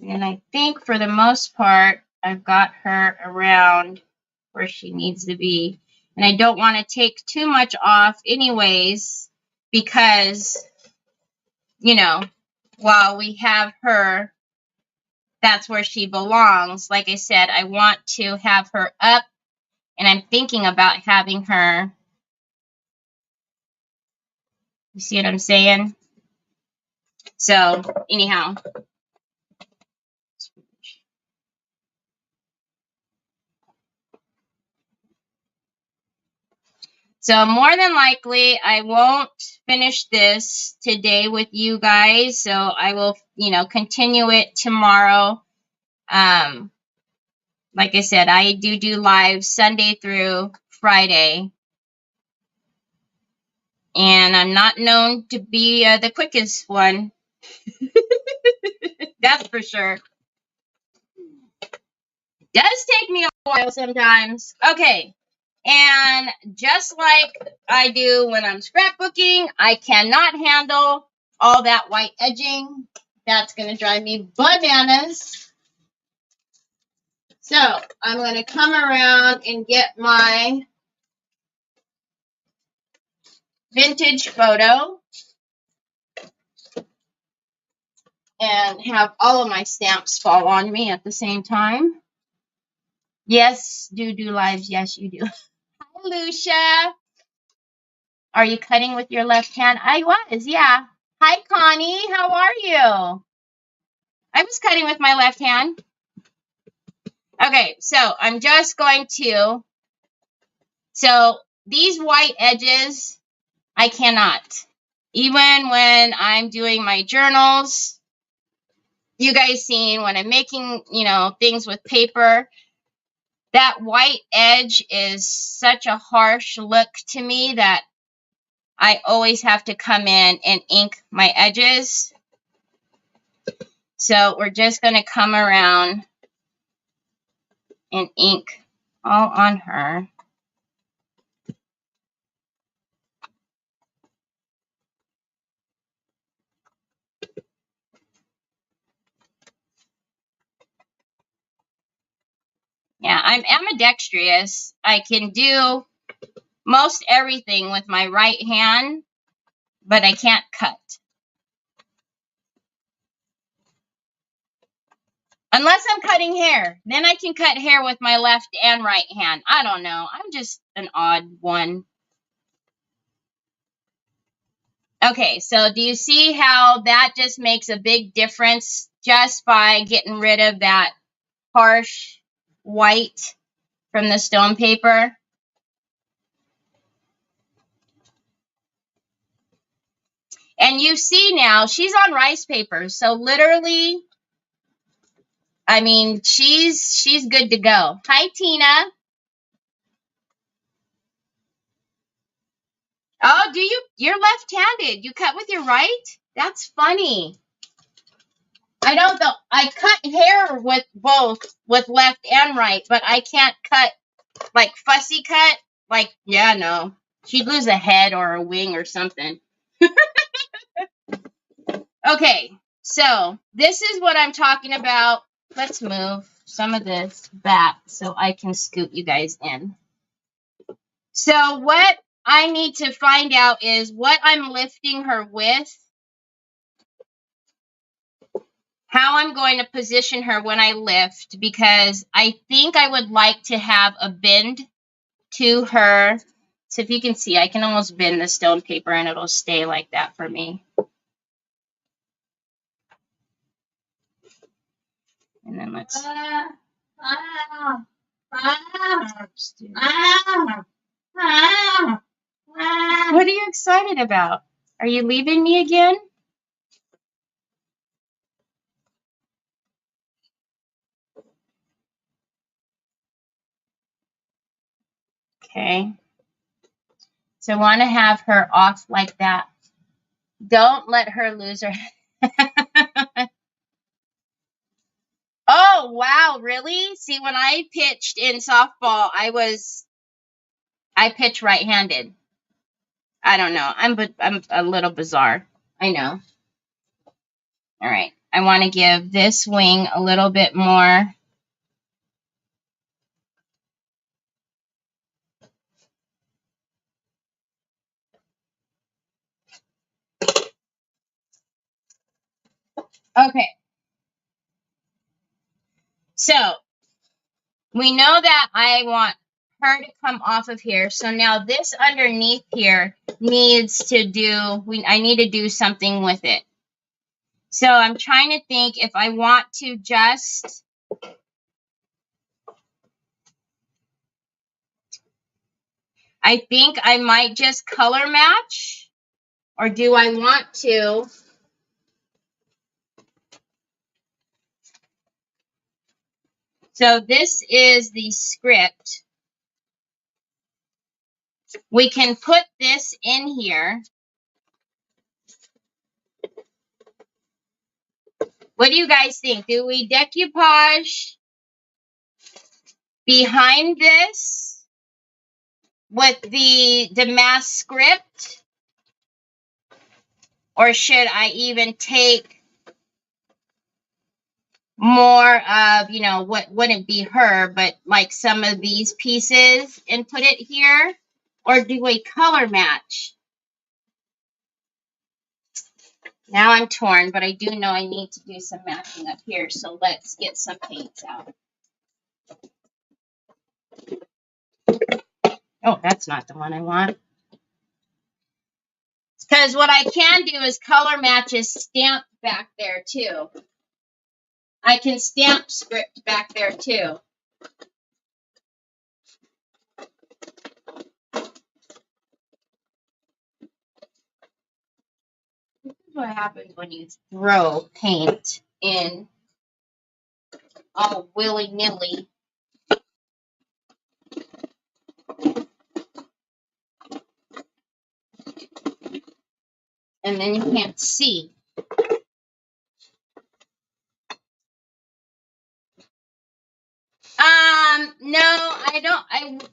And I think for the most part, I've got her around where she needs to be. And I don't want to take too much off anyways, because, you know, while we have her, that's where she belongs. Like I said, I want to have her up, and I'm thinking about having her, you see what I'm saying? So anyhow, so more than likely, I won't finish this today with you guys. So I will, you know, continue it tomorrow. Like I said, I do live Sunday through Friday. And I'm not known to be the quickest one. That's for sure. Does take me a while sometimes. Okay. And just like I do when I'm scrapbooking, I cannot handle all that white edging. That's going to drive me bananas. So I'm going to come around and get my vintage photo and have all of my stamps fall on me at the same time. Yes, do lives. Yes, you do. Hi, Lucia. Are you cutting with your left hand? I was, yeah. Hi, Connie. How are you? I was cutting with my left hand. Okay, so I'm just going to, so these white edges, I cannot. Even when I'm doing my journals, you guys seen when I'm making, you know, things with paper, that white edge is such a harsh look to me that I always have to come in and ink my edges. So we're just going to come around and ink all on her. Yeah, I'm ambidextrous. I can do most everything with my right hand, but I can't cut. Unless I'm cutting hair. Then I can cut hair with my left and right hand. I don't know. I'm just an odd one. Okay, so do you see how that just makes a big difference just by getting rid of that harsh white from the stone paper? And you see now she's on rice paper. So literally, I mean, she's good to go. Hi, Tina. Oh, you're left-handed. You cut with your right? That's funny. I don't know. I cut hair with both, with left and right, but I can't cut, like, fussy cut. Like, yeah, no. She'd lose a head or a wing or something. Okay, so this is what I'm talking about. Let's move some of this back so I can scoot you guys in. So what I need to find out is what I'm lifting her with, how I'm going to position her when I lift, because I think I would like to have a bend to her. So if you can see, I can almost bend the stone paper and it'll stay like that for me. And then let's... What are you excited about? Are you leaving me again? Okay. So I want to have her off like that. Don't let her lose her. Oh, wow, really? See, when I pitched in softball, I pitch right-handed. I don't know. I'm a little bizarre. I know. All right. I want to give this wing a little bit more. Okay. So we know that I want her to come off of here. So now this underneath here needs to do, I need to do something with it. So I'm trying to think if I want to just, I think I might just color match, or do I want to? So this is the script. We can put this in here. What do you guys think? Do we decoupage behind this with the mass script? Or should I even take more of, you know, what wouldn't be her, but like some of these pieces and put it here? Or do a color match? Now I'm torn, but I do know I need to do some matching up here. So let's get some paints out. Oh, that's not the one I want. Because what I can do is color matches stamp back there too. I can stamp script back there too. This is what happens when you throw paint in all willy-nilly. And then you can't see. No, I don't.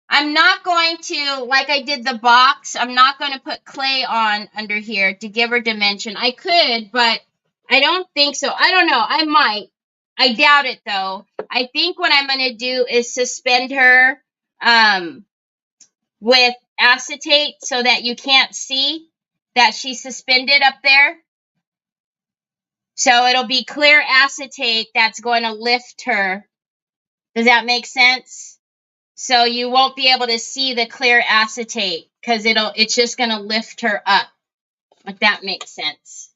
I'm not going to, like I did the box, I'm not going to put clay on under here to give her dimension. I could, but I don't think so. I don't know. I might. I doubt it, though. I think what I'm going to do is suspend her with acetate so that you can't see that she's suspended up there. So it'll be clear acetate that's going to lift her. Does that make sense? So you won't be able to see the clear acetate because it's just going to lift her up. If that makes sense.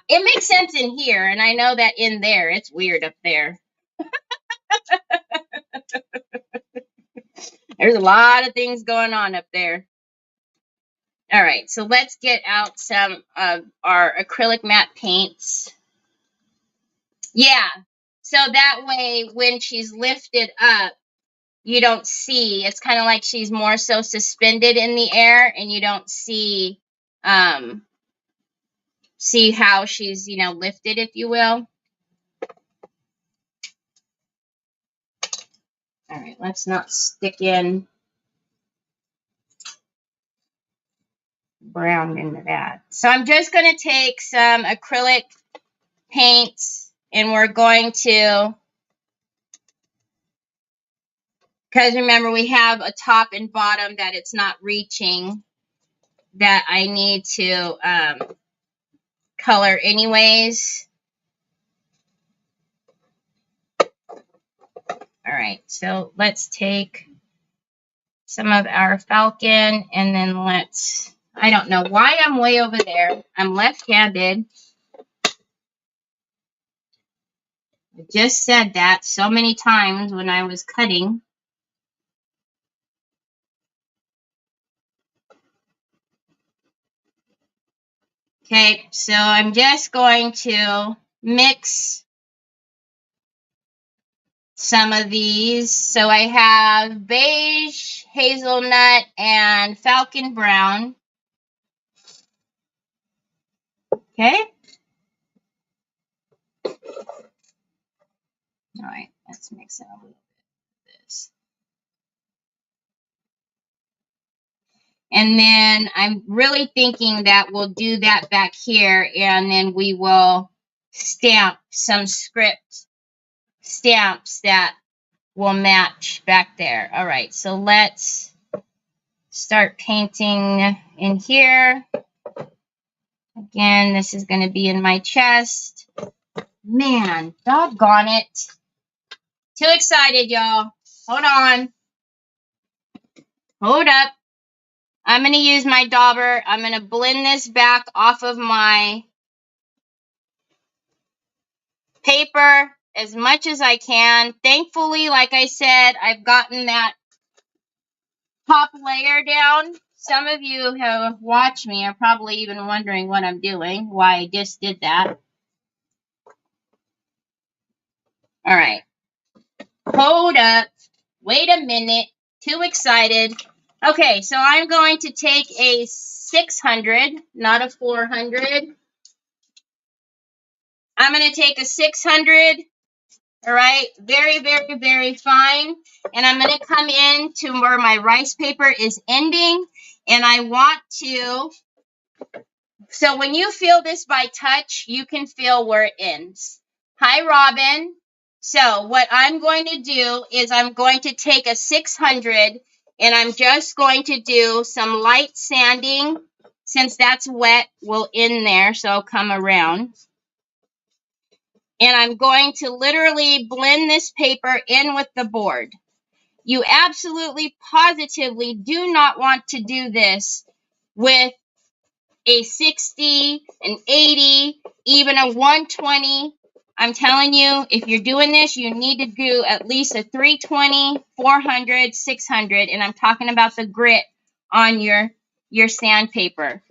It makes sense in here, and I know that in there, it's weird up there. There's a lot of things going on up there. All right, so let's get out some of our acrylic matte paints. Yeah, so that way when she's lifted up, you don't see. It's kind of like she's more so suspended in the air, and you don't see see how she's, you know, lifted, if you will. All right, let's not stick in brown into that. So I'm just going to take some acrylic paints, and we're going to, because remember we have a top and bottom that it's not reaching, that I need to color anyways. All right, so let's take some of our falcon, and then let's, I don't know why I'm way over there. I'm left-handed. I just said that so many times when I was cutting. Okay, so I'm just going to mix some of these. So I have beige, hazelnut, and falcon brown. Okay. All right, let's mix it a little bit of this. And then I'm really thinking that we'll do that back here, and then we will stamp some script stamps that will match back there. All right, so let's start painting in here. Again, this is going to be in my chest. Man, doggone it. Too excited, y'all. Hold on. Hold up. I'm going to use my dauber. I'm going to blend this back off of my paper as much as I can. Thankfully, like I said, I've gotten that top layer down. Some of you who have watched me are probably even wondering what I'm doing, why I just did that. All right. Hold up. Wait a minute. Too excited. Okay, so I'm going to take a 600, not a 400. I'm going to take a 600. All right, very, very, very fine. And I'm going to come in to where my rice paper is ending. And I want to, so when you feel this by touch, you can feel where it ends. Hi, Robin. So what I'm going to do is I'm going to take a 600 and I'm just going to do some light sanding. Since that's wet, we'll end there, so I'll come around. And I'm going to literally blend this paper in with the board. You absolutely, positively do not want to do this with a 60, an 80, even a 120. I'm telling you, if you're doing this, you need to do at least a 320, 400, 600, and I'm talking about the grit on your sandpaper.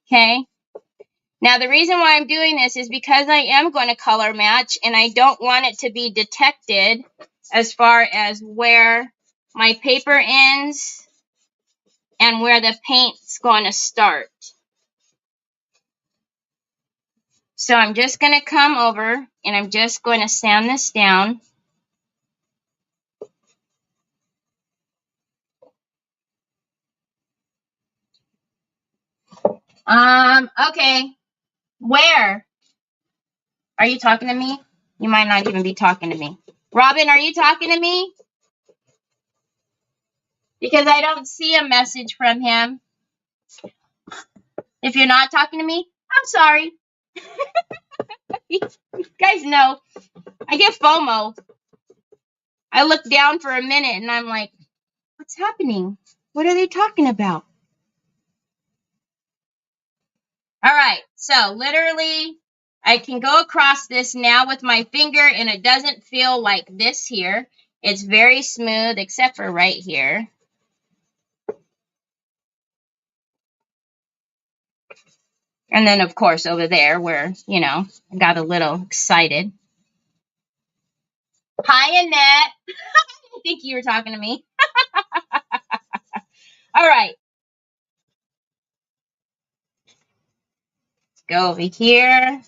Okay? Now, the reason why I'm doing this is because I am going to color match, and I don't want it to be detected as far as where my paper ends and where the paint's going to start. So I'm just going to come over and I'm just going to sand this down. Okay. Where? Are you talking to me? You might not even be talking to me. Robin, are you talking to me? Because I don't see a message from him. If you're not talking to me, I'm sorry. You guys know, I get FOMO. I look down for a minute and I'm like, what's happening? What are they talking about? All right, so literally, I can go across this now with my finger and it doesn't feel like this here. It's very smooth except for right here. And then, of course, over there where, you know, I got a little excited. Hi, Annette. I think you were talking to me. All right. Go over here.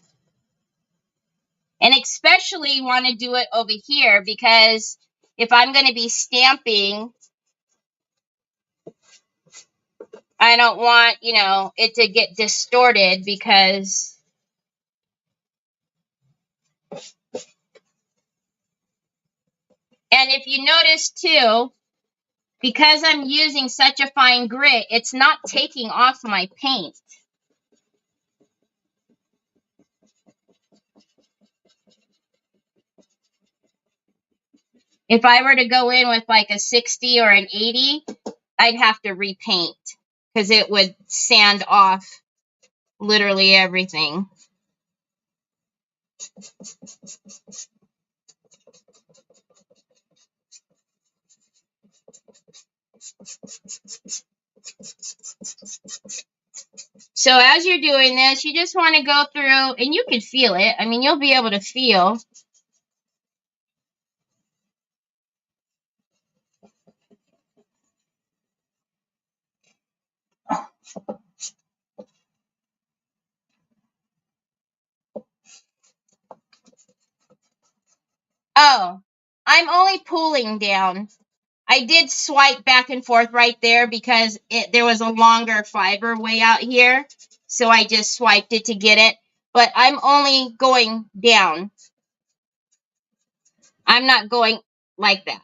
And especially want to do it over here because if I'm going to be stamping, I don't want, you know, it to get distorted because and if you notice too, because I'm using such a fine grit, it's not taking off my paint. If I were to go in with like a 60 or an 80, I'd have to repaint because it would sand off literally everything. So as you're doing this, you just want to go through, and you can feel it. I mean, you'll be able to feel. Oh, I'm only pulling down. I did swipe back and forth right there because there was a longer fiber way out here. So I just swiped it to get it. But I'm only going down. I'm not going like that.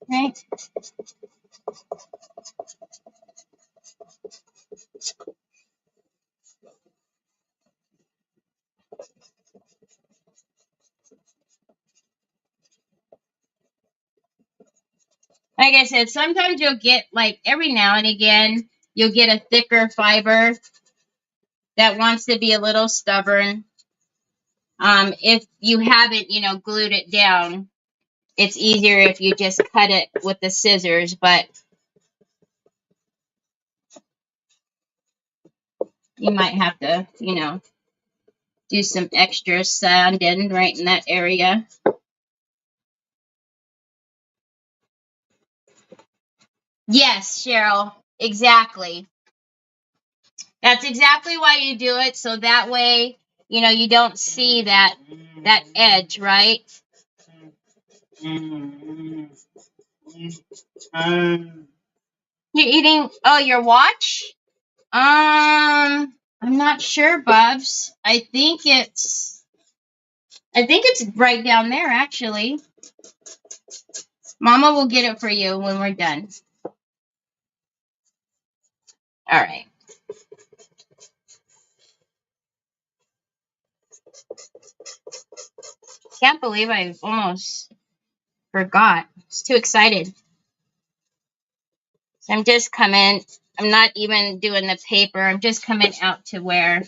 Okay. Like I said, sometimes you'll get, like, every now and again, you'll get a thicker fiber that wants to be a little stubborn. If you haven't, you know, glued it down, it's easier if you just cut it with the scissors, but you might have to, you know, do some extra sanding right in that area. Yes, Cheryl, exactly. That's exactly why you do it, so that way, you know, you don't see that edge, right? You're eating, oh, your watch? I'm not sure, Bubs. I think it's right down there, actually. Mama will get it for you when we're done. All right. Can't believe I almost forgot. I was too excited. So I'm just coming. I'm not even doing the paper. I'm just coming out to where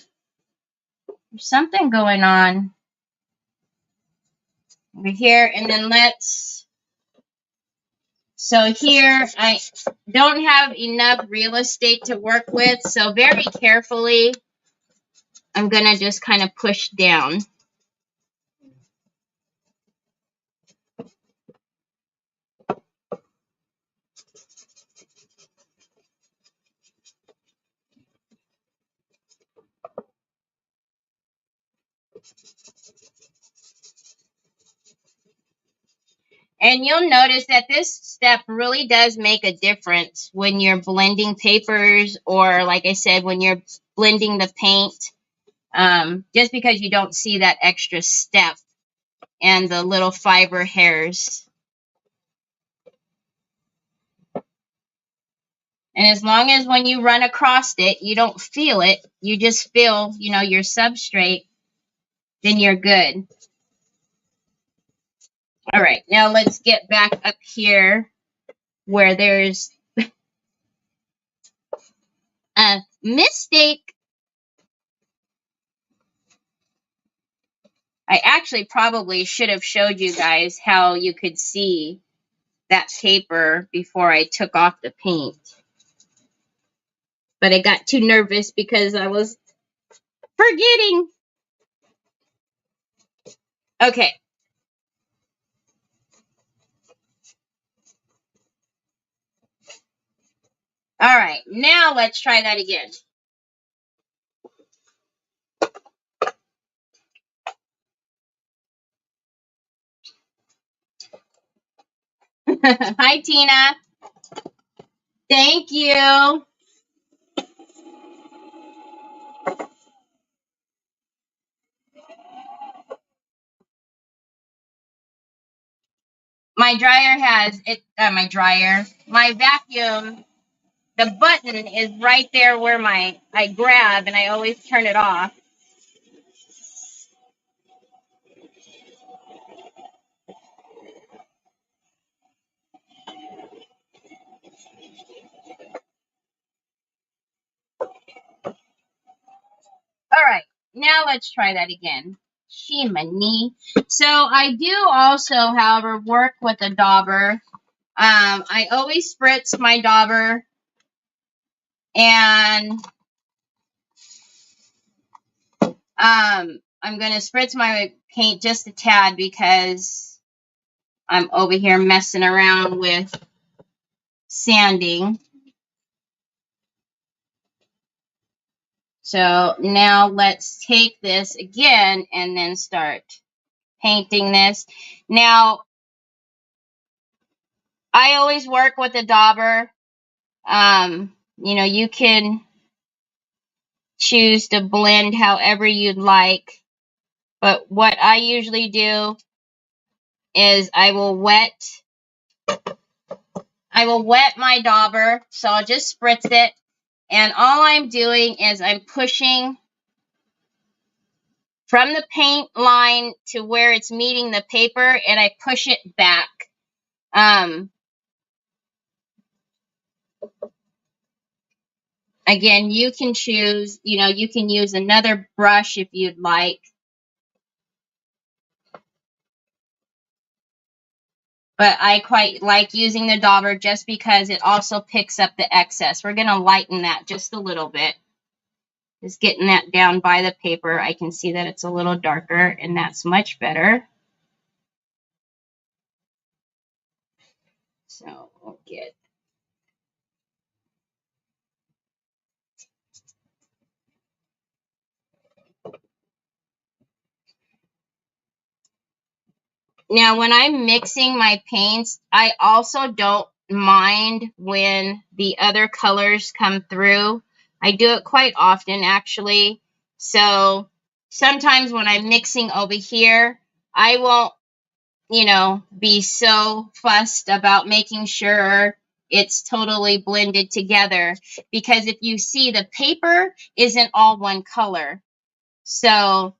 there's something going on over here. And then so here I don't have enough real estate to work with. So very carefully, I'm going to just kind of push down. And you'll notice that this step really does make a difference when you're blending papers, or like I said, when you're blending the paint, just because you don't see that extra step and the little fiber hairs. And as long as when you run across it, you don't feel it, you just feel, your substrate, then you're good. All right, now let's get back up here where there's a mistake. I actually probably should have showed you guys how you could see that paper before I took off the paint. But I got too nervous because I was forgetting. Okay. All right, now let's try that again. Hi, Tina. Thank you. My dryer has it. My vacuum. The button is right there where I grab, and I always turn it off. All right, now let's try that again. Shimani. So I do also, however, work with a dauber. I always spritz my dauber, and I'm going to spritz my paint just a tad because I'm over here messing around with sanding. So now let's take this again and then start painting this. Now, I always work with a dauber. You can choose to blend however you'd like. But what I usually do is I will wet my dauber. So I'll just spritz it. And all I'm doing is I'm pushing from the paint line to where it's meeting the paper, and I push it back. Again, you can choose, you can use another brush if you'd like. But I quite like using the dauber just because it also picks up the excess. We're going to lighten that just a little bit. Just getting that down by the paper, I can see that it's a little darker, and that's much better. So we'll get... Now, when I'm mixing my paints, I also don't mind when the other colors come through. I do it quite often, actually. So sometimes when I'm mixing over here, I won't you know, be so fussed about making sure it's totally blended together, because if you see, the paper isn't all one color. So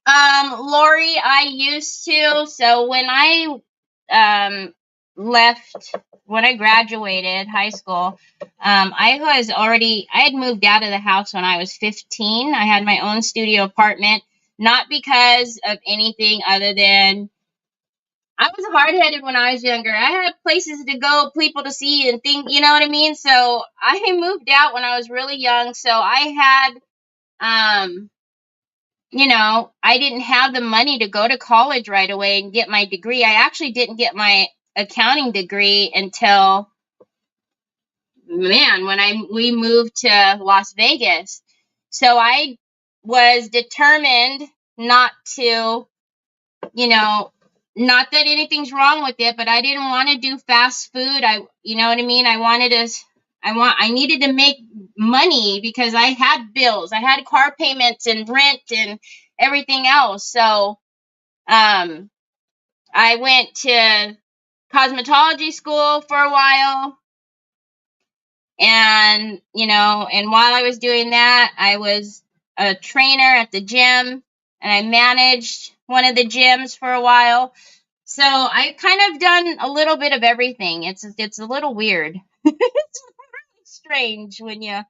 Lori, I used to. So when I um left, when I graduated high school, I had moved out of the house when I was 15. I had my own studio apartment, not because of anything other than I was hard-headed when I was younger. I had places to go, people to see and think, you know what I mean? So I moved out when I was really young. So I had you know, I didn't have the money to go to college right away and get my degree. I actually didn't get my accounting degree until, man, when we moved to Las Vegas. So I was determined not to, you know, not that anything's wrong with it, but I didn't want to do fast food. You know what I mean? I needed to make money because I had bills. I had car payments and rent and everything else. So, I went to cosmetology school for a while. And, you know, and while I was doing that, I was a trainer at the gym, and I managed one of the gyms for a while. So I kind of done a little bit of everything. It's a little weird. It's strange when you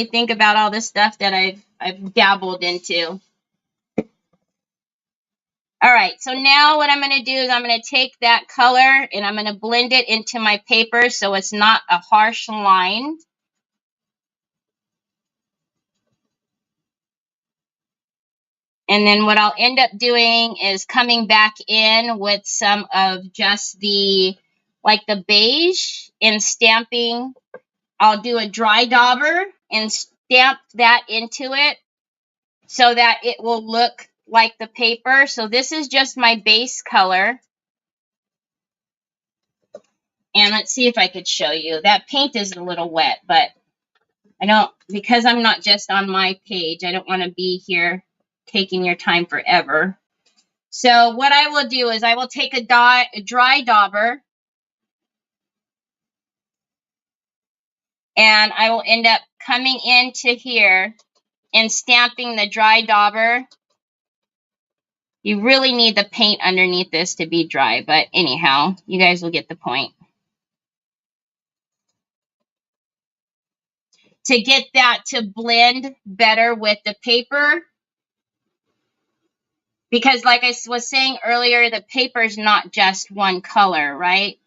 think about all the stuff that I've dabbled into. All right, so now what I'm going to do is I'm going to take that color and I'm going to blend it into my paper so it's not a harsh line. And then what I'll end up doing is coming back in with some of just like the beige, and stamping. I'll do a dry dauber and stamp that into it so that it will look like the paper. So this is just my base color. And let's see if I could show you. That paint is a little wet, but because I'm not just on my page, I don't want to be here taking your time forever. So what I will do is I will take a dry dauber, and I will end up coming into here and stamping the dry dauber. You really need the paint underneath this to be dry, but anyhow, you guys will get the point. To get that to blend better with the paper, because like I was saying earlier, the paper is not just one color, right?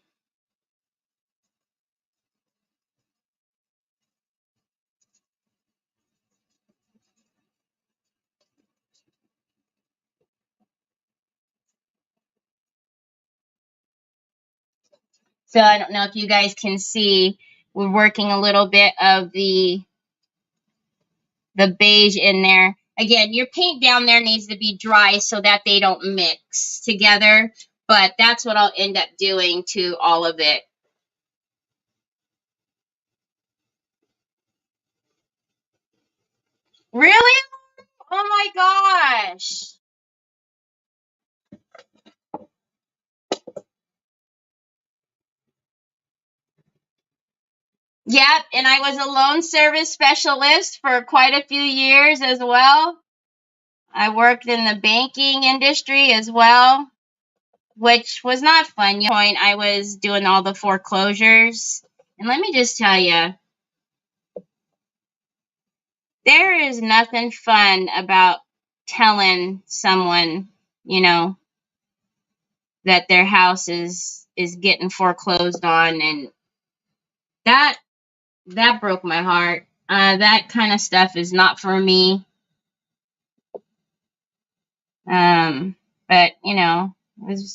So I don't know if you guys can see, we're working a little bit of the beige in there. Again, your paint down there needs to be dry so that they don't mix together, but that's what I'll end up doing to all of it. Really? Oh my gosh. Yep, and I was a loan service specialist for quite a few years as well. I worked in the banking industry as well, which was not fun. I was doing all the foreclosures. And let me just tell you, there is nothing fun about telling someone, you know, that their house is getting foreclosed on, and that broke my heart. That kind of stuff is not for me. But you know,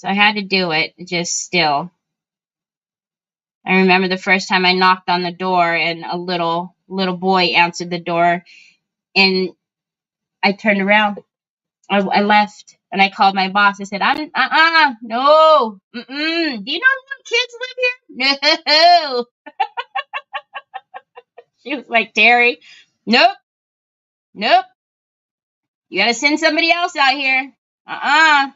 I had to do it. Just still, I remember the first time I knocked on the door, and a little boy answered the door, and I turned around. I left and I called my boss. I said, no. Do you know how many kids live here? No. She was like, Terry, nope. You got to send somebody else out here. I'm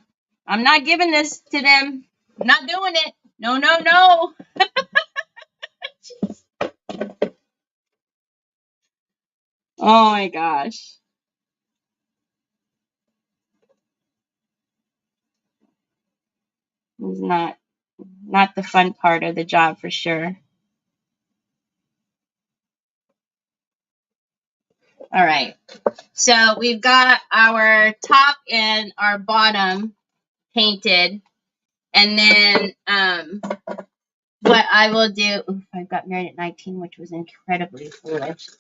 not giving this to them. I'm not doing it. No. Oh my gosh. It's not the fun part of the job for sure. All right. So we've got our top and our bottom painted. And then what I will do, I got married at 19, which was incredibly foolish.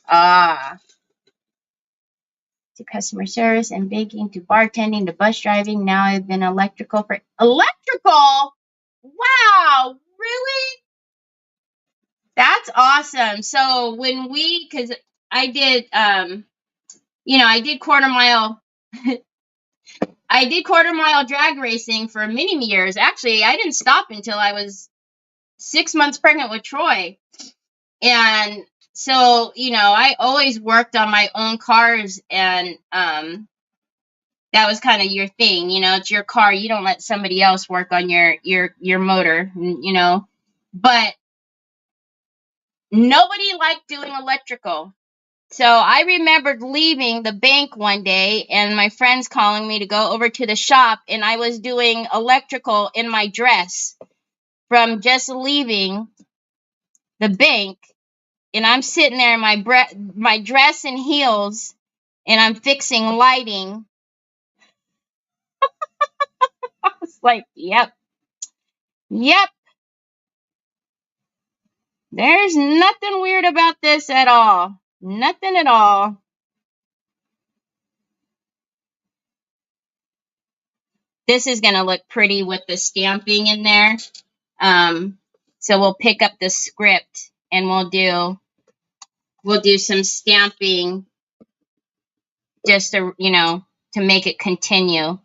To customer service and baking to bartending to bus driving. Now I've been electrical. Wow, really? That's awesome. So when because I did I did quarter mile drag racing for many years. Actually, I didn't stop until I was 6 months pregnant with Troy. And so, I always worked on my own cars, and that was kind of your thing, it's your car. You don't let somebody else work on your motor, but nobody liked doing electrical. So I remembered leaving the bank one day and my friends calling me to go over to the shop, and I was doing electrical in my dress from just leaving the bank, and I'm sitting there in my dress and heels, and I'm fixing lighting. I was like, yep. There's nothing weird about this at all. Nothing at all. This is going to look pretty with the stamping in there. So we'll pick up the script and we'll do some stamping just to, to make it continue.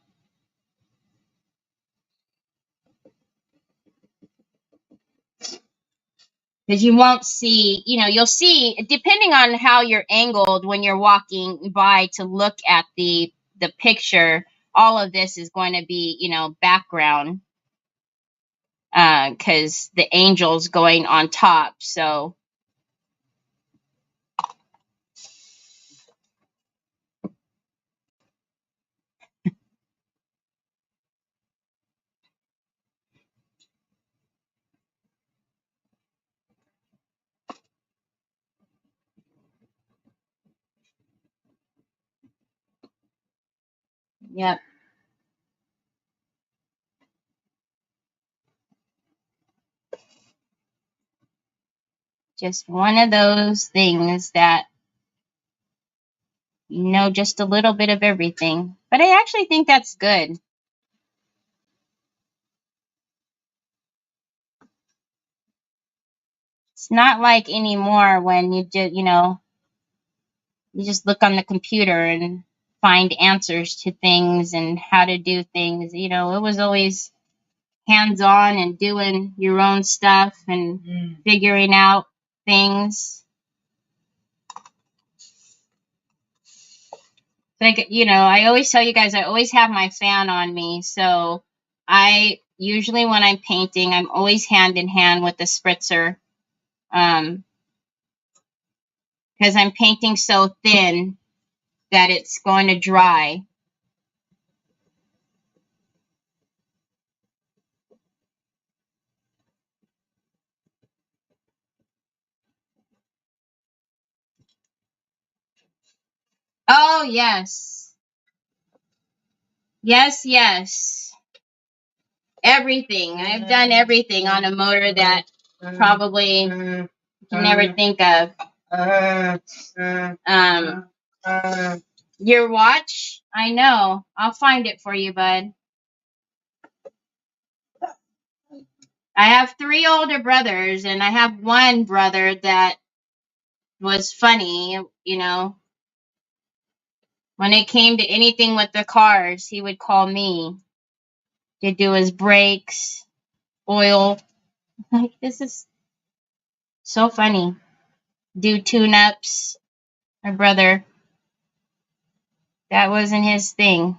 Because you won't see, you'll see, depending on how you're angled when you're walking by to look at the picture, all of this is going to be, background. Because the angel's going on top, so. Yep. Just one of those things that just a little bit of everything. But I actually think that's good. It's not like anymore when you just look on the computer and find answers to things and how to do things. It was always hands-on and doing your own stuff and figuring out things. Like, I always tell you guys, I always have my fan on me. So I usually, when I'm painting, I'm always hand in hand with the spritzer. Because I'm painting so thin that it's going to dry. Oh, yes. Yes. Everything. I've done everything on a motor that probably you can never think of. Your watch? I know. I'll find it for you, bud. I have 3 older brothers, and I have one brother that was funny, When it came to anything with the cars, he would call me to do his brakes, oil. Like, this is so funny. Do tune-ups. My brother, that wasn't his thing.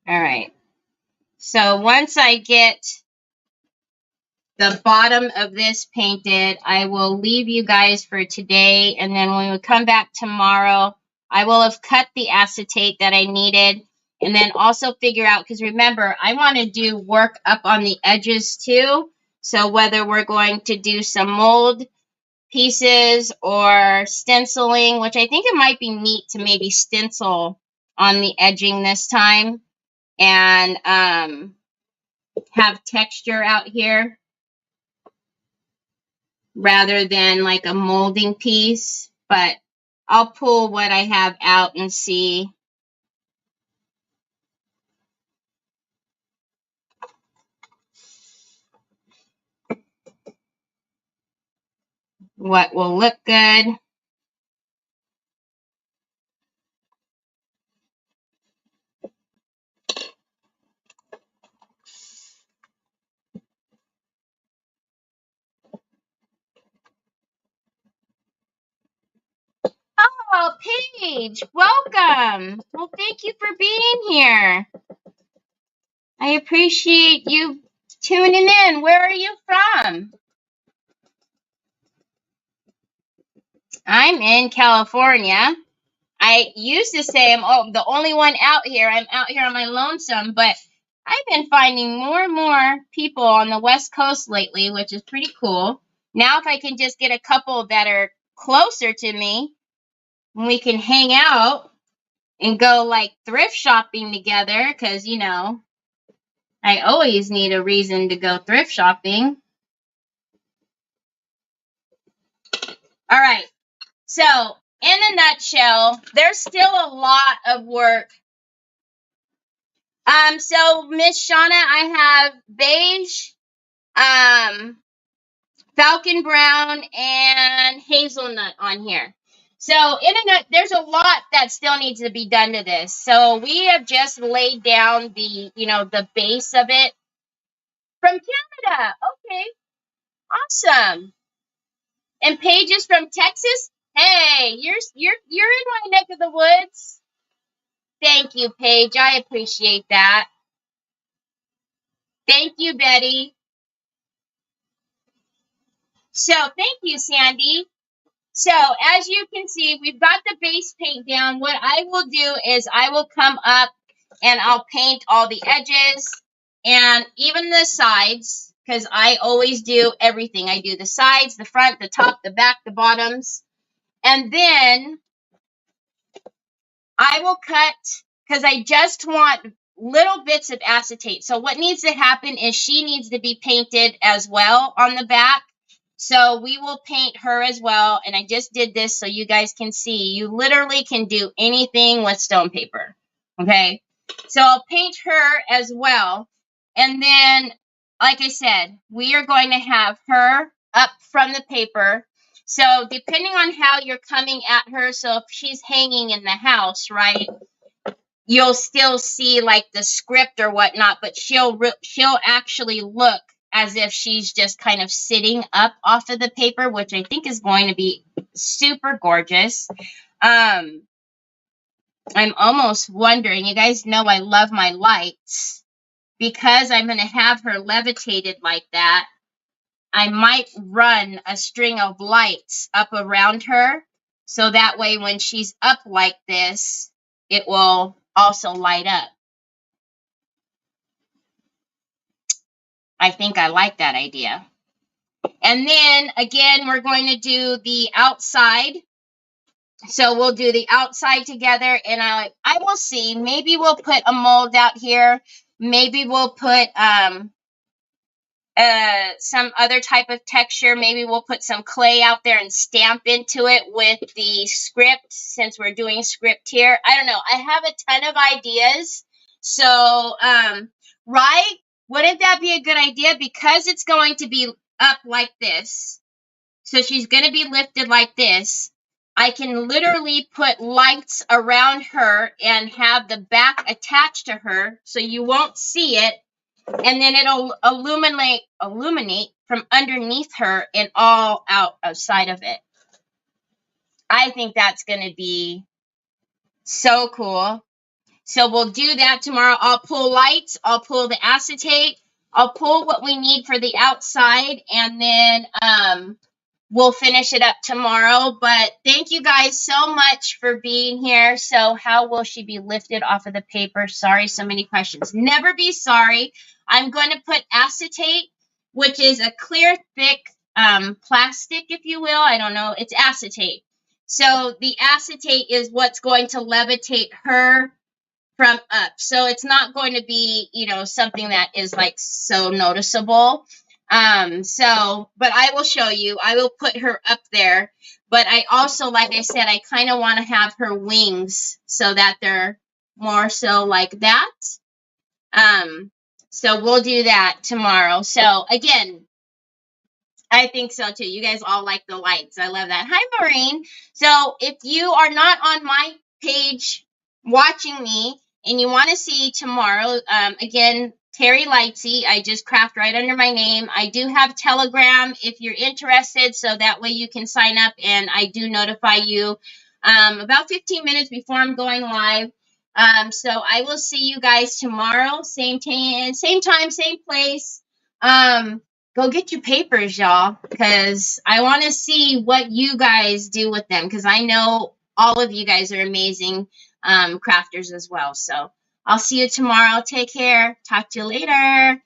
All right. So once I get the bottom of this painted, I will leave you guys for today. And then when we come back tomorrow, I will have cut the acetate that I needed. And then also figure out, because remember, I want to do work up on the edges too. So whether we're going to do some mold pieces or stenciling, which I think it might be neat to maybe stencil on the edging this time and have texture out here rather than like a molding piece. But I'll pull what I have out and see. What will look good. Oh, Paige, welcome. Well, thank you for being here. I appreciate you tuning in. Where are you from? I'm in California. I used to say I'm the only one out here. I'm out here on my lonesome, but I've been finding more and more people on the West Coast lately, which is pretty cool. Now, if I can just get a couple that are closer to me, we can hang out and go like thrift shopping together, because, you know, I always need a reason to go thrift shopping. All right. So, in a nutshell, there's still a lot of work. So Miss Shauna, I have beige, falcon brown, and hazelnut on here. So there's a lot that still needs to be done to this. So we have just laid down the, the base of it. From Canada. Okay. Awesome. And Paige is from Texas. Hey, you're in my neck of the woods. Thank you, Paige. I appreciate that. Thank you, Betty. So thank you, Sandy. So as you can see, we've got the base paint down. What I will do is I will come up and I'll paint all the edges and even the sides, because I always do everything. I do the sides, the front, the top, the back, the bottoms. And then I will cut, because I just want little bits of acetate. So what needs to happen is she needs to be painted as well on the back. So we will paint her as well. And I just did this so you guys can see. You literally can do anything with stone paper. Okay. So I'll paint her as well. And then, like I said, we are going to have her up from the paper. So depending on how you're coming at her, so if she's hanging in the house, right, you'll still see like the script or whatnot, but she'll actually look as if she's just kind of sitting up off of the paper, which I think is going to be super gorgeous. I'm almost wondering, you guys know I love my lights, because I'm going to have her levitated like that. I might run a string of lights up around her, so that way when she's up like this, it will also light up. I think I like that idea. And then again, we're going to do the outside. So we'll do the outside together, and I will see. Maybe we'll put a mold out here. Maybe we'll put some other type of texture. Maybe we'll put some clay out there and stamp into it with the script, since we're doing script here. I don't know. I have a ton of ideas. So Right? Wouldn't that be a good idea? Because it's going to be up like this. So she's going to be lifted like this. I can literally put lights around her and have the back attached to her so you won't see it. And then it'll illuminate from underneath her and all outside of it. I think that's going to be so cool. So we'll do that tomorrow. I'll pull lights. I'll pull the acetate. I'll pull what we need for the outside. And then we'll finish it up tomorrow. But thank you guys so much for being here. So how will she be lifted off of the paper? Sorry, so many questions. Never be sorry. I'm going to put acetate, which is a clear, thick plastic, if you will. I don't know. It's acetate. So the acetate is what's going to levitate her from up. So it's not going to be, you know, something that is like so noticeable. But I will show you. I will put her up there. But I also, like I said, I kind of want to have her wings so that they're more so like that. So we'll do that tomorrow. So again, I think so too. You guys all like the lights. I love that. Hi, Maureen. So if you are not on my page watching me and you want to see tomorrow, again, Terry Lightsy, I just craft right under my name. I do have Telegram if you're interested, so that way you can sign up and I do notify you about 15 minutes before I'm going live. So I will see you guys tomorrow, same time, same place. Go get your papers, y'all, because I want to see what you guys do with them, because I know all of you guys are amazing crafters as well. So I'll see you tomorrow. Take care. Talk to you later.